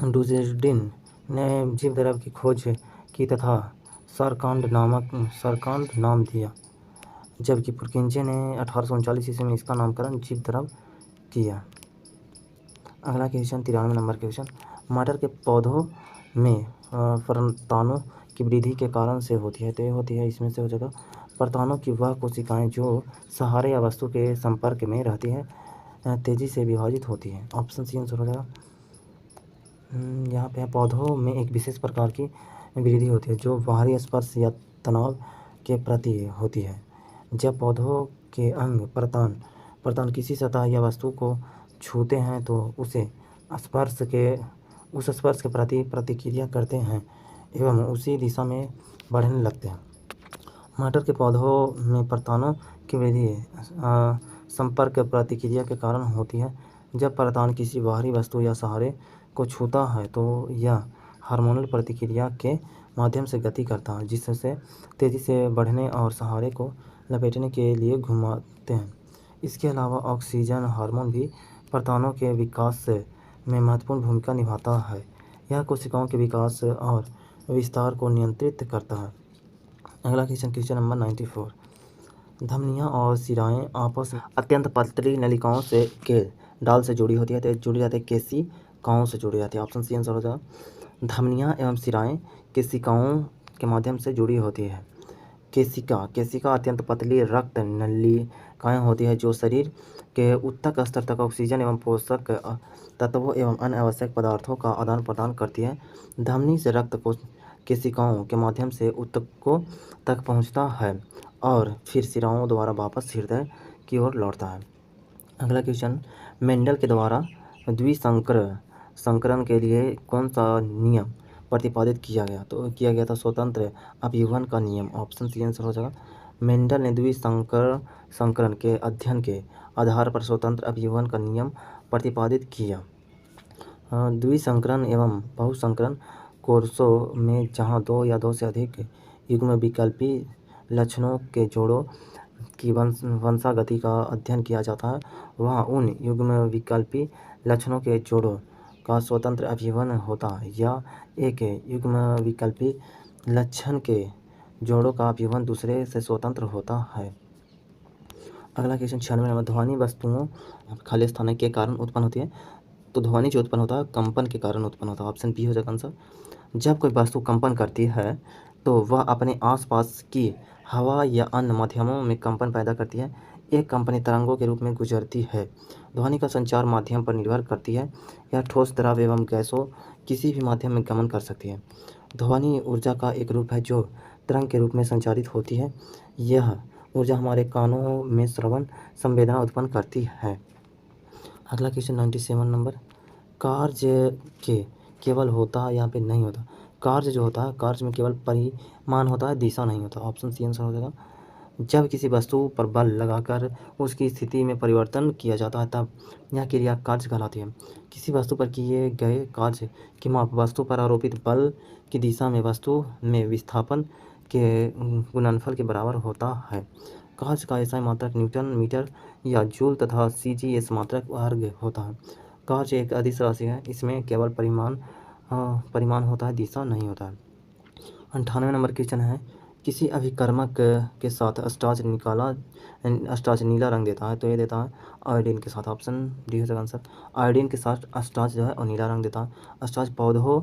डुजेडिन ने जीवद्रव की खोज की तथा सरकांड नाम दिया, जबकि पुरकिंजे ने 1839 ईस्वी में इसका नामकरण जीवद्रव किया। अगला क्वेश्चन 93 नंबर क्वेश्चन, मटर के पौधों में परतानों की वृद्धि के कारण से होती है, तो ये होती है, इसमें से हो जाएगा परतानों की वह कोशिकाएं जो सहारे या वस्तु के संपर्क में रहती है तेजी से विभाजित होती है। ऑप्शन सी आंसर हो जाएगा। यहाँ पे पौधों में एक विशेष प्रकार की वृद्धि होती है जो बाहरी स्पर्श या तनाव के प्रति होती है। जब पौधों के अंग परतान किसी सतह या वस्तु को छूते हैं तो उस स्पर्श के प्रति प्रतिक्रिया करते हैं एवं उसी दिशा में बढ़ने लगते हैं। मटर के पौधों में परतानों की वृद्धि संपर्क प्रतिक्रिया के कारण होती है। जब परतान किसी बाहरी वस्तु या सहारे को छूता है तो यह हार्मोनल प्रतिक्रिया के माध्यम से गति करता है, जिससे तेजी से बढ़ने और सहारे को लपेटने के लिए घुमाते हैं। इसके अलावा ऑक्सीजन हार्मोन भी परतानों के विकास में महत्वपूर्ण भूमिका निभाता है। यह कोशिकाओं के विकास और विस्तार को नियंत्रित करता है। अगला क्वेश्चन नंबर 94, धमनियाँ और शिराएँ आपस में अत्यंत पतली नलिकाओं के डाल से जुड़ी होती है, तो जुड़ी जाती है केशिकाओं से जुड़ी जाती है। ऑप्शन सी आंसर हो जाएगा। धमनियाँ एवं शिराएँ केशिकाओं के माध्यम से जुड़ी होती है। केशिका अत्यंत पतली रक्त नलिकाएं होती है जो शरीर के ऊतक स्तर तक ऑक्सीजन एवं पोषक तत्वों एवं अन्य आवश्यक पदार्थों का आदान प्रदान करती है। धमनी से रक्त को केशिकाओं के माध्यम से ऊतकों तक पहुंचता है और फिर शिराओं द्वारा वापस हृदय की ओर लौटता है। अगला क्वेश्चन, मेंडल के द्वारा द्विसंकरण के लिए कौन सा नियम प्रतिपादित किया गया? तो किया गया था स्वतंत्र अपयूहन का नियम। ऑप्शन सी आंसर हो जाएगा। मेंडल ने द्विसंकरण के अध्ययन के आधार पर स्वतंत्र अपयूहन का नियम प्रतिपादित किया। द्विसंकरण एवं बहुसंकरण कोर्सों में जहां दो या दो से अधिक युग्म विकल्पी लक्षणों के जोड़ों की वंशागति का अध्ययन किया जाता है, वहाँ उन युग्म विकल्पी लक्षणों के जोड़ों का स्वतंत्र अपयूहन होता है या एक युग्म विकल्पी लक्षण के जोड़ों का अपयूहन दूसरे से स्वतंत्र होता है। अगला क्वेश्चन 96 नंबर, ध्वनि वस्तुओं खाली स्थान के कारण उत्पन्न होती है, तो ध्वनि जो उत्पन्न होता है कंपन के कारण उत्पन्न होता है। ऑप्शन बी हो जाएगा आंसर। जब कोई वस्तु कंपन करती है तो वह अपने आसपास की हवा या अन्य माध्यमों में कंपन पैदा करती है। एक कंपनी तरंगों के रूप में गुजरती है। ध्वनि का संचार माध्यम पर निर्भर करती है। यह ठोस, द्रव एवं गैसों किसी भी माध्यम में गमन कर सकती है। ध्वनि ऊर्जा का एक रूप है जो तरंग के रूप में संचारित होती है। यह ऊर्जा हमारे कानों में श्रवण संवेदना उत्पन्न करती है। अगला क्वेश्चन 97 नंबर, कार्य के केवल होता है, यहाँ पे नहीं होता। कार्य जो होता है, कार्य में केवल परिमाण होता है, दिशा नहीं होता। ऑप्शन सी आंसर हो जाएगा। जब किसी वस्तु पर बल लगाकर उसकी स्थिति में परिवर्तन किया जाता है तब यह क्रिया कार्य कहलाती है। किसी वस्तु पर किए गए कार्य की माप वस्तु पर आरोपित बल की दिशा में वस्तु में विस्थापन के गुणनफल के बराबर होता है। कार्य का ऐसा मात्रक न्यूटन मीटर या जूल तथा CGS मात्रक वर्ग होता है। कार्य एक अदिश राशि है, इसमें केवल परिमाण होता है, दिशा नहीं होता है। 98 नंबर क्वेश्चन है, किसी अभिकर्मक के साथ स्टार्च नीला रंग देता है, तो ये देता है आयोडीन के साथ। ऑप्शन डी हो जाएगा आंसर। आयोडीन के साथ स्टार्च जो है और नीला रंग देता है। स्टार्च पौधों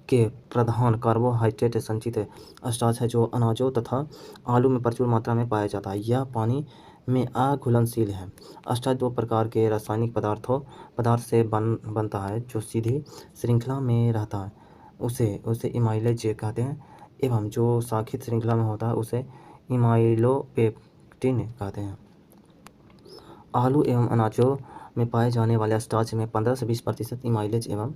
के प्रधान कार्बोहाइड्रेट संचित स्टार्च है जो अनाजों तथा आलू में प्रचुर मात्रा में पाया जाता है। यह पानी में अघुलनशील है। स्टार्च दो प्रकार के रासायनिक पदार्थ से बनता है जो सीधी श्रृंखला में रहता है, उसे इमाइलेज कहते हैं, एवं जो शाखित श्रृंखला में होता है उसे इमाइलोपेक्टिन कहते हैं। आलू एवं अनाजों में पाए जाने वाले स्टार्च में 15 से 20% इमाइलेज एवं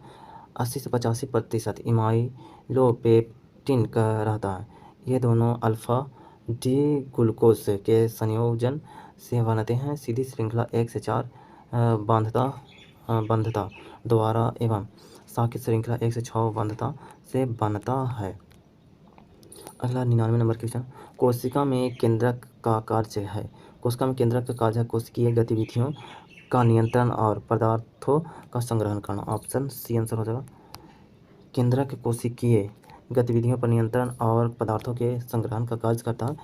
80 से 85% इमाइलोपेक्टिन का रहता है। ये दोनों अल्फा डी ग्लूकोज के संयोजन से बनते हैं। सीधी श्रृंखला 1 से 4 बंधता द्वारा एवं शाखित श्रृंखला 1 से 6 बंधता से बनता है। अगला 99 नंबर क्वेश्चन, कोशिका में केंद्रक का कार्य है। कोशिका में केंद्रक का कार्य है कोशिकीय गतिविधियों का नियंत्रण और पदार्थों का संग्रहण करना। ऑप्शन सी आंसर हो जाएगा। केंद्रक कोशिकीय गतिविधियों पर नियंत्रण और पदार्थों के संग्रहण का कार्य करता है।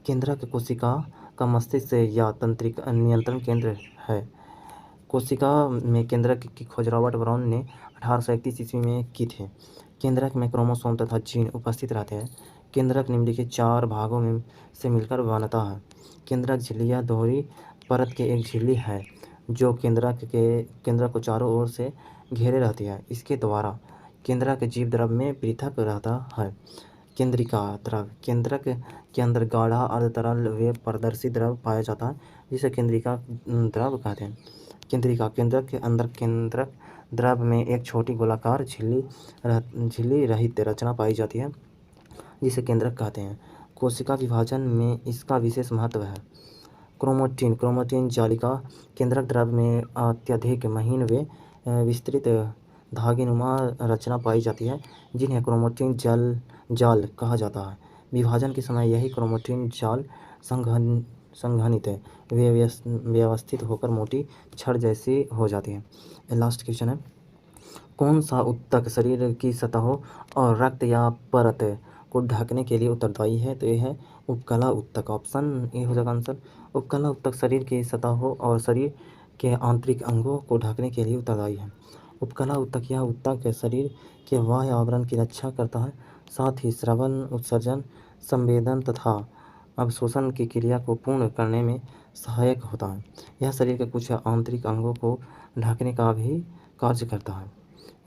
केंद्रक कोशिका का मस्तिष्क या तंत्रिक नियंत्रण केंद्र है। कोशिका में केंद्रक की खोज रॉबर्ट ब्राउन ने 1831 ईस्वी में की थी। केंद्रक में क्रोमोसोम तथा जीन उपस्थित रहते हैं। केंद्रक निम्नलिखित 4 भागों में से मिलकर बनता है। केंद्रक झिल्लियाँ दोहरी परत के एक झिल्ली है जो केंद्रक को चारों ओर से घेरे रहती है। इसके द्वारा केंद्रक जीव द्रव में पृथक रहता है। केंद्रिका द्रव, केंद्रक के अंदर गाढ़ा अर्धतरल व पारदर्शी द्रव पाया जाता है जिसे केंद्रिका द्रव कहते हैं। केंद्रिका, केंद्रक के अंदर केंद्रक द्रव में एक छोटी गोलाकार झिल्ली रहित रचना पाई जाती है जिसे केंद्रक कहते हैं। कोशिका विभाजन में इसका विशेष महत्व है। क्रोमेटिन जालिका केंद्रक द्रव में अत्यधिक महीन व विस्तृत धागेनुमा रचना पाई जाती है जिन्हें क्रोमेटिन जाल कहा जाता है। विभाजन के समय यही क्रोमेटिन जाल संघनित व्यवस्थित होकर मोटी छड़ जैसी हो जाती है। लास्ट क्वेश्चन है, कौन सा ऊतक शरीर की सतहों और रक्त या परत को ढकने के लिए उत्तरदायी है? तो यह है उपकला ऊतक। ऑप्शन ए हो जाएगा आंसर। उपकला ऊतक शरीर की सतहों और शरीर के आंतरिक अंगों को ढकने के लिए उत्तरदायी है। उपकला ऊतक, यह ऊतक शरीर के बाह्य आवरण की रक्षा करता है, साथ ही श्वसन, उत्सर्जन, संवेदन तथा अवशोषण की क्रिया को पूर्ण करने में सहायक होता है। यह शरीर के कुछ आंतरिक अंगों को ढकने का भी कार्य करता है।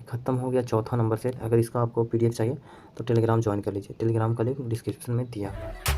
खत्म हो गया चौथा नंबर सेट। अगर इसका आपको PDF चाहिए तो टेलीग्राम ज्वाइन कर लीजिए। टेलीग्राम का लिंक डिस्क्रिप्शन में दिया है।